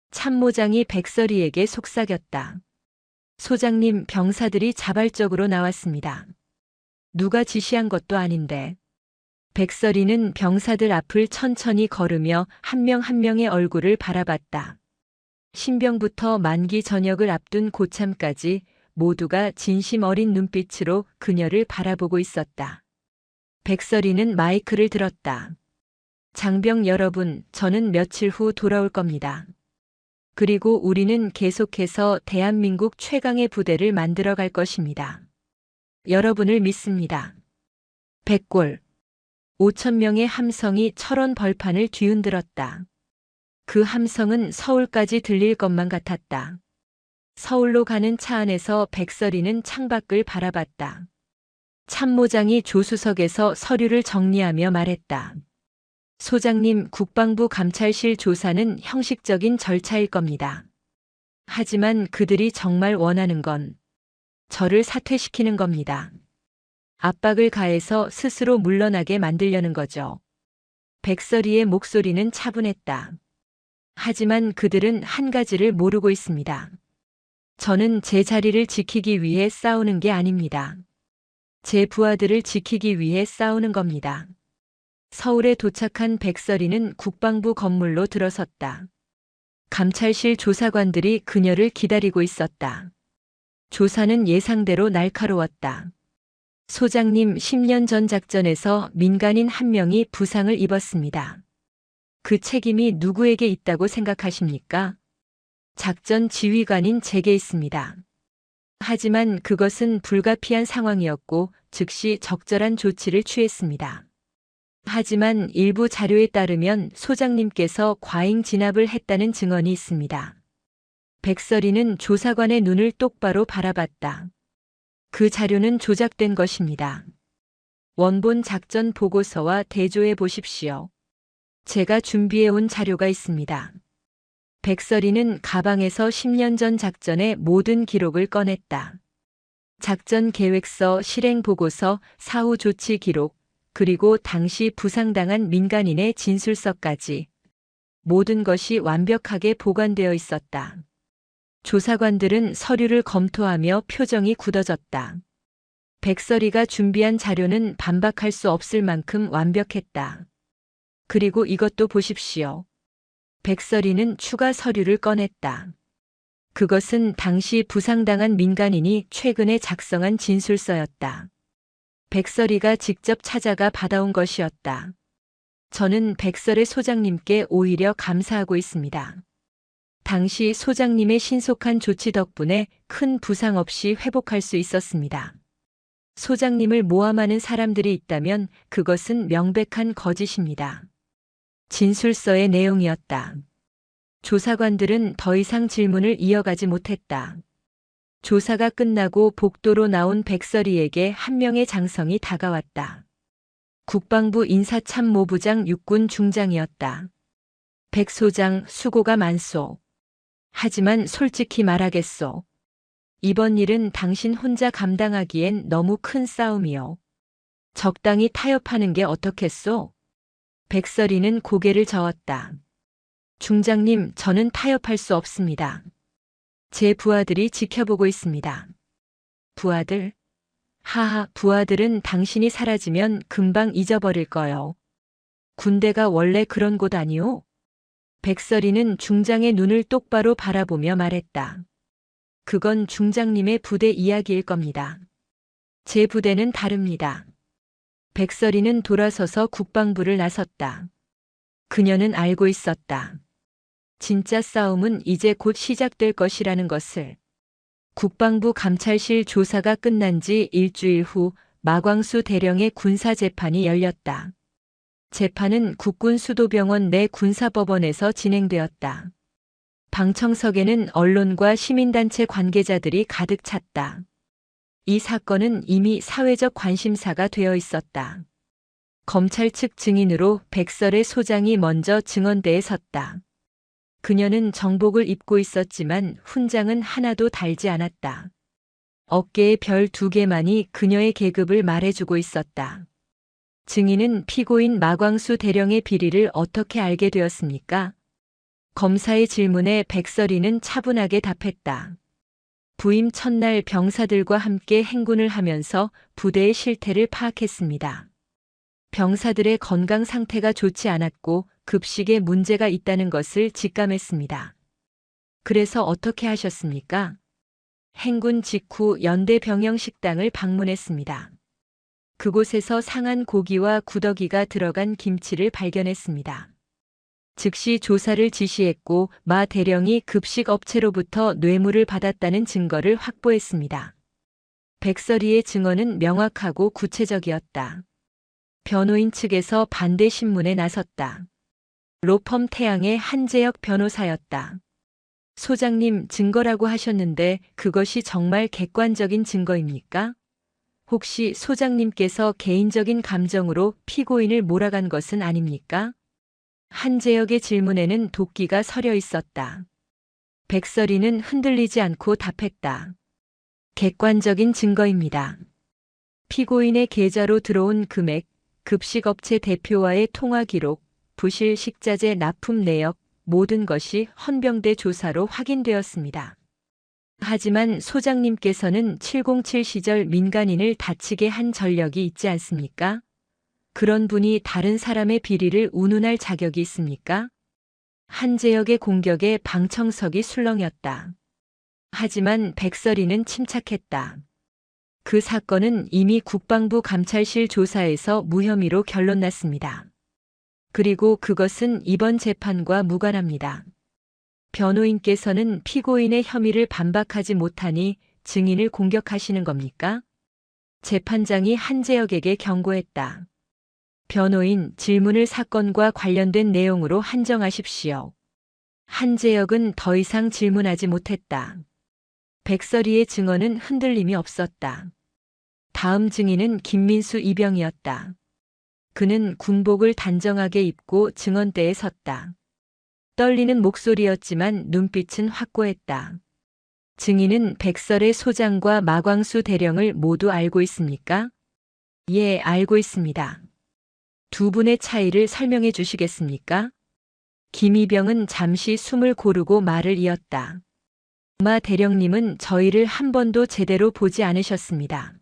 참모장이 백설이에게 속삭였다. 소장님, 병사들이 자발적으로 나왔습니다. 누가 지시한 것도 아닌데. 백설이는 병사들 앞을 천천히 걸으며 한 명 한 명의 얼굴을 바라봤다. 신병부터 만기 전역을 앞둔 고참까지 모두가 진심 어린 눈빛으로 그녀를 바라보고 있었다. 백설이는 마이크를 들었다. 장병 여러분, 저는 며칠 후 돌아올 겁니다. 그리고 우리는 계속해서 대한민국 최강의 부대를 만들어 갈 것입니다. 여러분을 믿습니다. 백골. 5,000명의 함성이 철원 벌판을 뒤흔들었다. 그 함성은 서울까지 들릴 것만 같았다. 서울로 가는 차 안에서 백설이는 창밖을 바라봤다. 참모장이 조수석에서 서류를 정리하며 말했다. 소장님, 국방부 감찰실 조사는 형식적인 절차일 겁니다. 하지만 그들이 정말 원하는 건 저를 사퇴시키는 겁니다. 압박을 가해서 스스로 물러나게 만들려는 거죠. 백설이의 목소리는 차분했다. 하지만 그들은 한 가지를 모르고 있습니다. 저는 제 자리를 지키기 위해 싸우는 게 아닙니다. 제 부하들을 지키기 위해 싸우는 겁니다. 서울에 도착한 백설이는 국방부 건물로 들어섰다. 감찰실 조사관들이 그녀를 기다리고 있었다. 조사는 예상대로 날카로웠다. 소장님, 10년 전 작전에서 민간인 한 명이 부상을 입었습니다. 그 책임이 누구에게 있다고 생각하십니까? 작전 지휘관인 제게 있습니다. 하지만 그것은 불가피한 상황이었고 즉시 적절한 조치를 취했습니다. 하지만 일부 자료에 따르면 소장님께서 과잉 진압을 했다는 증언이 있습니다. 백설이는 조사관의 눈을 똑바로 바라봤다. 그 자료는 조작된 것입니다. 원본 작전 보고서와 대조해 보십시오. 제가 준비해 온 자료가 있습니다. 백설이는 가방에서 10년 전 작전의 모든 기록을 꺼냈다. 작전 계획서, 실행 보고서, 사후 조치 기록, 그리고 당시 부상당한 민간인의 진술서까지 모든 것이 완벽하게 보관되어 있었다. 조사관들은 서류를 검토하며 표정이 굳어졌다. 백설이가 준비한 자료는 반박할 수 없을 만큼 완벽했다. 그리고 이것도 보십시오. 백설이는 추가 서류를 꺼냈다. 그것은 당시 부상당한 민간인이 최근에 작성한 진술서였다. 백설이가 직접 찾아가 받아온 것이었다. 저는 백설의 소장님께 오히려 감사하고 있습니다. 당시 소장님의 신속한 조치 덕분에 큰 부상 없이 회복할 수 있었습니다. 소장님을 모함하는 사람들이 있다면 그것은 명백한 거짓입니다. 진술서의 내용이었다. 조사관들은 더 이상 질문을 이어가지 못했다. 조사가 끝나고 복도로 나온 백설이에게 한 명의 장성이 다가왔다. 국방부 인사참모부장 육군 중장이었다. 백 소장, 수고가 많소. 하지만 솔직히 말하겠소. 이번 일은 당신 혼자 감당하기엔 너무 큰 싸움이요. 적당히 타협하는 게 어떻겠소? 백설이는 고개를 저었다. 중장님, 저는 타협할 수 없습니다. 제 부하들이 지켜보고 있습니다. 부하들? 하하, 부하들은 당신이 사라지면 금방 잊어버릴 거요. 군대가 원래 그런 곳 아니오? 백설이는 중장의 눈을 똑바로 바라보며 말했다. 그건 중장님의 부대 이야기일 겁니다. 제 부대는 다릅니다. 백설이는 돌아서서 국방부를 나섰다. 그녀는 알고 있었다. 진짜 싸움은 이제 곧 시작될 것이라는 것을. 국방부 감찰실 조사가 끝난 지 일주일 후 마광수 대령의 군사재판이 열렸다. 재판은 국군 수도병원 내 군사법원에서 진행되었다. 방청석에는 언론과 시민단체 관계자들이 가득 찼다. 이 사건은 이미 사회적 관심사가 되어 있었다. 검찰 측 증인으로 백설의 소장이 먼저 증언대에 섰다. 그녀는 정복을 입고 있었지만 훈장은 하나도 달지 않았다. 어깨에 별 2개만이 그녀의 계급을 말해주고 있었다. 증인은 피고인 마광수 대령의 비리를 어떻게 알게 되었습니까? 검사의 질문에 백설이는 차분하게 답했다. 부임 첫날 병사들과 함께 행군을 하면서 부대의 실태를 파악했습니다. 병사들의 건강 상태가 좋지 않았고 급식에 문제가 있다는 것을 직감했습니다. 그래서 어떻게 하셨습니까? 행군 직후 연대 병영 식당을 방문했습니다. 그곳에서 상한 고기와 구더기가 들어간 김치를 발견했습니다. 즉시 조사를 지시했고 마 대령이 급식 업체로부터 뇌물을 받았다는 증거를 확보했습니다. 백설이의 증언은 명확하고 구체적이었다. 변호인 측에서 반대 신문에 나섰다. 로펌 태양의 한재혁 변호사였다. 소장님, 증거라고 하셨는데 그것이 정말 객관적인 증거입니까? 혹시 소장님께서 개인적인 감정으로 피고인을 몰아간 것은 아닙니까? 한재혁의 질문에는 도끼가 서려 있었다. 백설이는 흔들리지 않고 답했다. 객관적인 증거입니다. 피고인의 계좌로 들어온 금액, 급식업체 대표와의 통화 기록, 부실 식자재 납품 내역, 모든 것이 헌병대 조사로 확인되었습니다. 하지만 소장님께서는 707 시절 민간인을 다치게 한 전력이 있지 않습니까? 그런 분이 다른 사람의 비리를 운운할 자격이 있습니까? 한재혁의 공격에 방청석이 술렁였다. 하지만 백설이는 침착했다. 그 사건은 이미 국방부 감찰실 조사에서 무혐의로 결론났습니다. 그리고 그것은 이번 재판과 무관합니다. 변호인께서는 피고인의 혐의를 반박하지 못하니 증인을 공격하시는 겁니까? 재판장이 한재혁에게 경고했다. 변호인, 질문을 사건과 관련된 내용으로 한정하십시오. 한재혁은 더 이상 질문하지 못했다. 백설이의 증언은 흔들림이 없었다. 다음 증인은 김민수 이병이었다. 그는 군복을 단정하게 입고 증언대에 섰다. 떨리는 목소리였지만 눈빛은 확고했다. 증인은 백설의 소장과 마광수 대령을 모두 알고 있습니까? 예, 알고 있습니다. 두 분의 차이를 설명해 주시겠습니까? 김이병은 잠시 숨을 고르고 말을 이었다. 마 대령님은 저희를 한 번도 제대로 보지 않으셨습니다.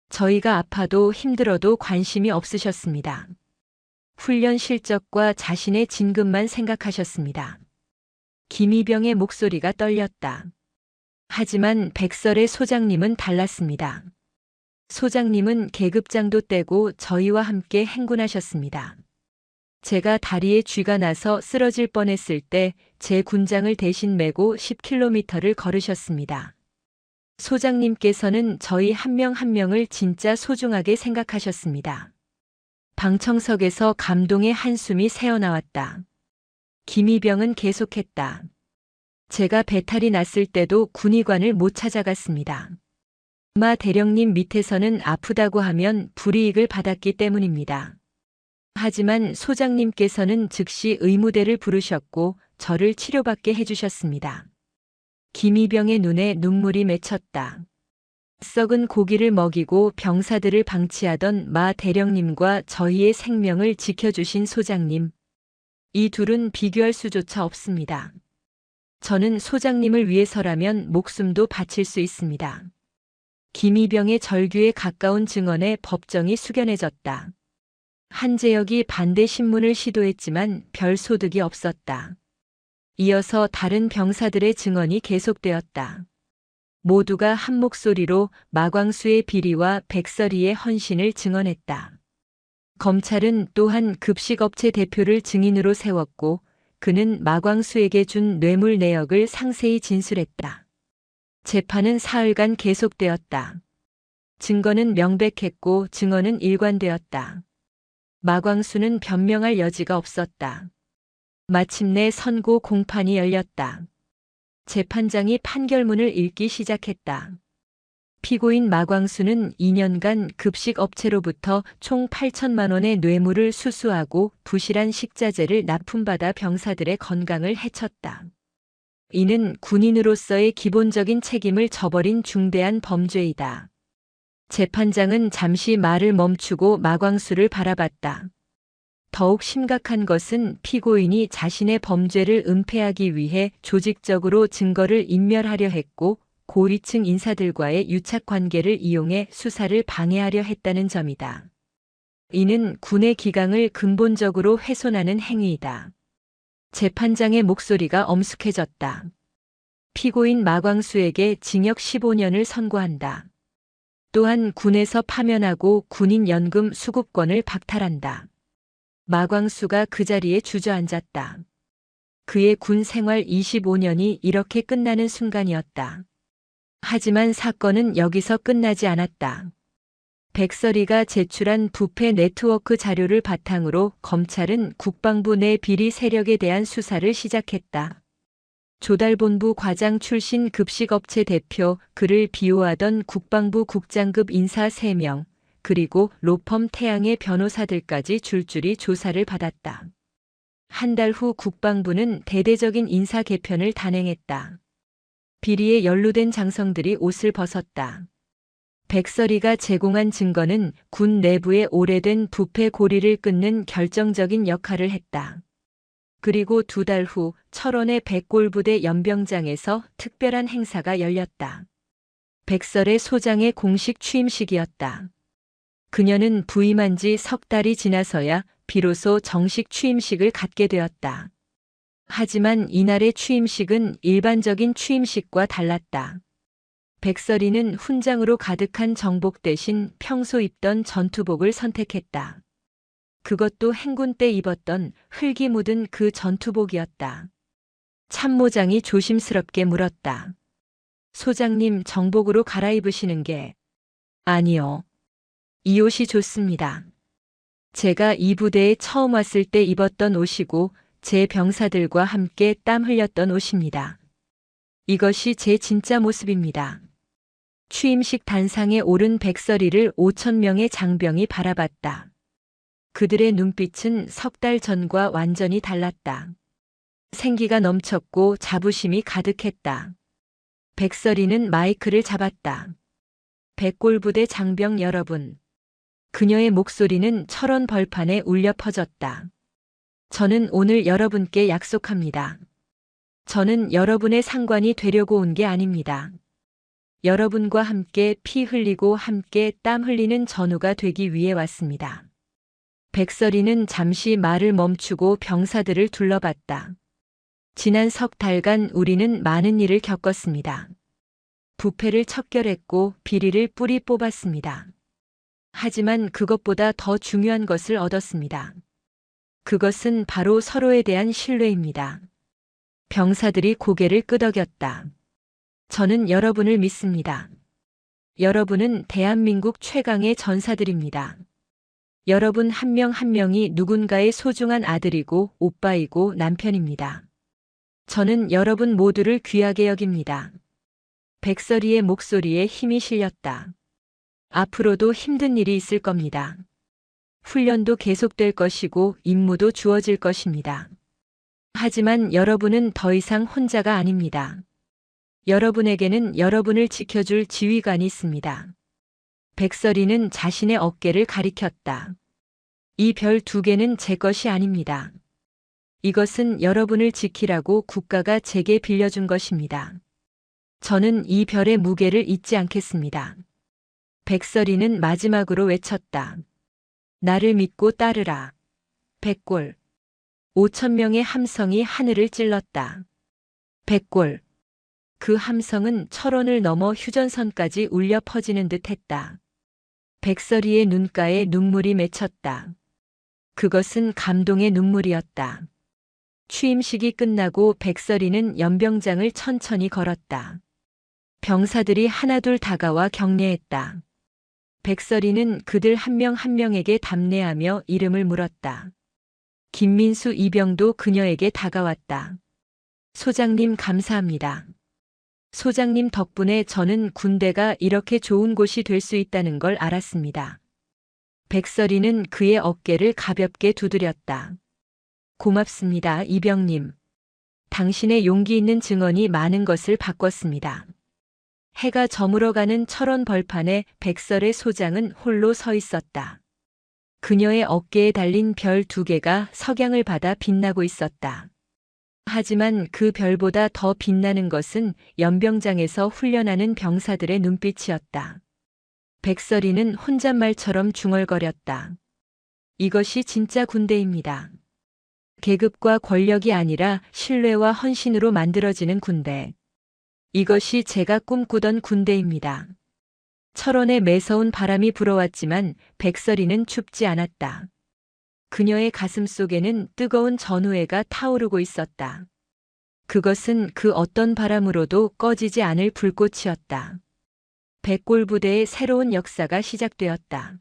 저희가 아파도 힘들어도 관심이 없으셨습니다. 훈련 실적과 자신의 진급만 생각하셨습니다. 김이병의 목소리가 떨렸다. 하지만 백설의 소장님은 달랐습니다. 소장님은 계급장도 떼고 저희와 함께 행군하셨습니다. 제가 다리에 쥐가 나서 쓰러질 뻔했을 때 제 군장을 대신 메고 10km를 걸으셨습니다. 소장님께서는 저희 한 명 한 명을 진짜 소중하게 생각하셨습니다. 방청석에서 감동의 한숨이 새어나왔다. 김이병은 계속했다. 제가 배탈이 났을 때도 군의관을 못 찾아갔습니다. 마 대령님 밑에서는 아프다고 하면 불이익을 받았기 때문입니다. 하지만 소장님께서는 즉시 의무대를 부르셨고 저를 치료받게 해주셨습니다. 김이병의 눈에 눈물이 맺혔다. 썩은 고기를 먹이고 병사들을 방치하던 마 대령님과 저희의 생명을 지켜주신 소장님. 이 둘은 비교할 수조차 없습니다. 저는 소장님을 위해서라면 목숨도 바칠 수 있습니다. 김이병의 절규에 가까운 증언에 법정이 숙연해졌다. 한재혁이 반대 신문을 시도했지만 별 소득이 없었다. 이어서 다른 병사들의 증언이 계속되었다. 모두가 한 목소리로 마광수의 비리와 백설이의 헌신을 증언했다. 검찰은 또한 급식업체 대표를 증인으로 세웠고 그는 마광수에게 준 뇌물 내역을 상세히 진술했다. 재판은 사흘간 계속되었다. 증거는 명백했고 증언은 일관되었다. 마광수는 변명할 여지가 없었다. 마침내 선고 공판이 열렸다. 재판장이 판결문을 읽기 시작했다. 피고인 마광수는 2년간 급식업체로부터 총 8천만 원의 뇌물을 수수하고 부실한 식자재를 납품받아 병사들의 건강을 해쳤다. 이는 군인으로서의 기본적인 책임을 저버린 중대한 범죄이다. 재판장은 잠시 말을 멈추고 마광수를 바라봤다. 더욱 심각한 것은 피고인이 자신의 범죄를 은폐하기 위해 조직적으로 증거를 인멸하려 했고 고위층 인사들과의 유착 관계를 이용해 수사를 방해하려 했다는 점이다. 이는 군의 기강을 근본적으로 훼손하는 행위이다. 재판장의 목소리가 엄숙해졌다. 피고인 마광수에게 징역 15년을 선고한다. 또한 군에서 파면하고 군인 연금 수급권을 박탈한다. 마광수가 그 자리에 주저앉았다. 그의 군 생활 25년이 이렇게 끝나는 순간이었다. 하지만 사건은 여기서 끝나지 않았다. 백설이가 제출한 부패 네트워크 자료를 바탕으로 검찰은 국방부 내 비리 세력에 대한 수사를 시작했다. 조달본부 과장 출신 급식업체 대표, 그를 비호하던 국방부 국장급 인사 3명, 그리고 로펌 태양의 변호사들까지 줄줄이 조사를 받았다. 한 달 후 국방부는 대대적인 인사 개편을 단행했다. 비리에 연루된 장성들이 옷을 벗었다. 백설이가 제공한 증거는 군 내부의 오래된 부패 고리를 끊는 결정적인 역할을 했다. 그리고 2달 후 철원의 백골부대 연병장에서 특별한 행사가 열렸다. 백설의 소장의 공식 취임식이었다. 그녀는 부임한 지 석 달이 지나서야 비로소 정식 취임식을 갖게 되었다. 하지만 이날의 취임식은 일반적인 취임식과 달랐다. 백설이는 훈장으로 가득한 정복 대신 평소 입던 전투복을 선택했다. 그것도 행군 때 입었던 흙이 묻은 그 전투복이었다. 참모장이 조심스럽게 물었다. 소장님 정복으로 갈아입으시는 게 아니요. 이 옷이 좋습니다. 제가 이 부대에 처음 왔을 때 입었던 옷이고 제 병사들과 함께 땀 흘렸던 옷입니다. 이것이 제 진짜 모습입니다. 취임식 단상에 오른 백설이를 5천 명의 장병이 바라봤다. 그들의 눈빛은 석 달 전과 완전히 달랐다. 생기가 넘쳤고 자부심이 가득했다. 백설이는 마이크를 잡았다. 백골부대 장병 여러분. 그녀의 목소리는 철원 벌판에 울려 퍼졌다. 저는 오늘 여러분께 약속합니다. 저는 여러분의 상관이 되려고 온 게 아닙니다. 여러분과 함께 피 흘리고 함께 땀 흘리는 전우가 되기 위해 왔습니다. 백설이는 잠시 말을 멈추고 병사들을 둘러봤다. 지난 석 달간 우리는 많은 일을 겪었습니다. 부패를 척결했고 비리를 뿌리 뽑았습니다. 하지만 그것보다 더 중요한 것을 얻었습니다. 그것은 바로 서로에 대한 신뢰입니다. 병사들이 고개를 끄덕였다. 저는 여러분을 믿습니다. 여러분은 대한민국 최강의 전사들입니다. 여러분 한 명 한 명이 누군가의 소중한 아들이고 오빠이고 남편입니다. 저는 여러분 모두를 귀하게 여깁니다. 백설이의 목소리에 힘이 실렸다. 앞으로도 힘든 일이 있을 겁니다. 훈련도 계속될 것이고 임무도 주어질 것입니다. 하지만 여러분은 더 이상 혼자가 아닙니다. 여러분에게는 여러분을 지켜줄 지휘관이 있습니다. 백설이는 자신의 어깨를 가리켰다. 이 별 2개는 제 것이 아닙니다. 이것은 여러분을 지키라고 국가가 제게 빌려준 것입니다. 저는 이 별의 무게를 잊지 않겠습니다. 백설이는 마지막으로 외쳤다. 나를 믿고 따르라. 백골. 5천 명의 함성이 하늘을 찔렀다. 백골. 그 함성은 철원을 넘어 휴전선까지 울려 퍼지는 듯 했다. 백설이의 눈가에 눈물이 맺혔다. 그것은 감동의 눈물이었다. 취임식이 끝나고 백설이는 연병장을 천천히 걸었다. 병사들이 하나둘 다가와 격려했다. 백설이는 그들 한 명 한 명에게 답례하며 이름을 물었다. 김민수 이병도 그녀에게 다가왔다. 소장님 감사합니다. 소장님 덕분에 저는 군대가 이렇게 좋은 곳이 될 수 있다는 걸 알았습니다. 백설이는 그의 어깨를 가볍게 두드렸다. 고맙습니다, 이병님. 당신의 용기 있는 증언이 많은 것을 바꿨습니다. 해가 저물어가는 철원 벌판에 백설의 소장은 홀로 서 있었다. 그녀의 어깨에 달린 별 2개가 석양을 받아 빛나고 있었다. 하지만 그 별보다 더 빛나는 것은 연병장에서 훈련하는 병사들의 눈빛이었다. 백설이는 혼잣말처럼 중얼거렸다. 이것이 진짜 군대입니다. 계급과 권력이 아니라 신뢰와 헌신으로 만들어지는 군대. 이것이 제가 꿈꾸던 군대입니다. 철원에 매서운 바람이 불어왔지만 백설이는 춥지 않았다. 그녀의 가슴 속에는 뜨거운 전우애가 타오르고 있었다. 그것은 그 어떤 바람으로도 꺼지지 않을 불꽃이었다. 백골부대의 새로운 역사가 시작되었다.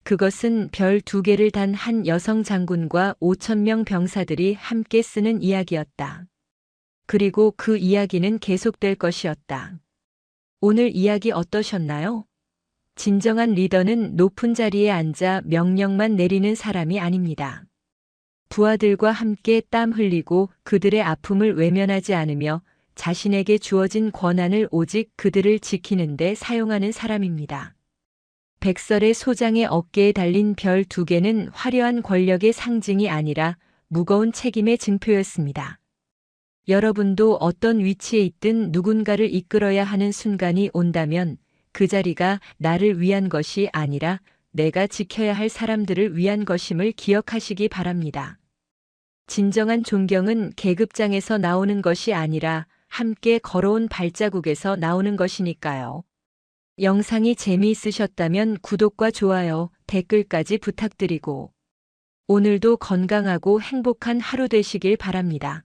그것은 별 2개를 단 한 여성 장군과 5천 명 병사들이 함께 쓰는 이야기였다. 그리고 그 이야기는 계속될 것이었다. 오늘 이야기 어떠셨나요? 진정한 리더는 높은 자리에 앉아 명령만 내리는 사람이 아닙니다. 부하들과 함께 땀 흘리고 그들의 아픔을 외면하지 않으며 자신에게 주어진 권한을 오직 그들을 지키는 데 사용하는 사람입니다. 백설의 소장의 어깨에 달린 별 2개는 화려한 권력의 상징이 아니라 무거운 책임의 증표였습니다. 여러분도 어떤 위치에 있든 누군가를 이끌어야 하는 순간이 온다면 그 자리가 나를 위한 것이 아니라 내가 지켜야 할 사람들을 위한 것임을 기억하시기 바랍니다. 진정한 존경은 계급장에서 나오는 것이 아니라 함께 걸어온 발자국에서 나오는 것이니까요. 영상이 재미있으셨다면 구독과 좋아요, 댓글까지 부탁드리고 오늘도 건강하고 행복한 하루 되시길 바랍니다.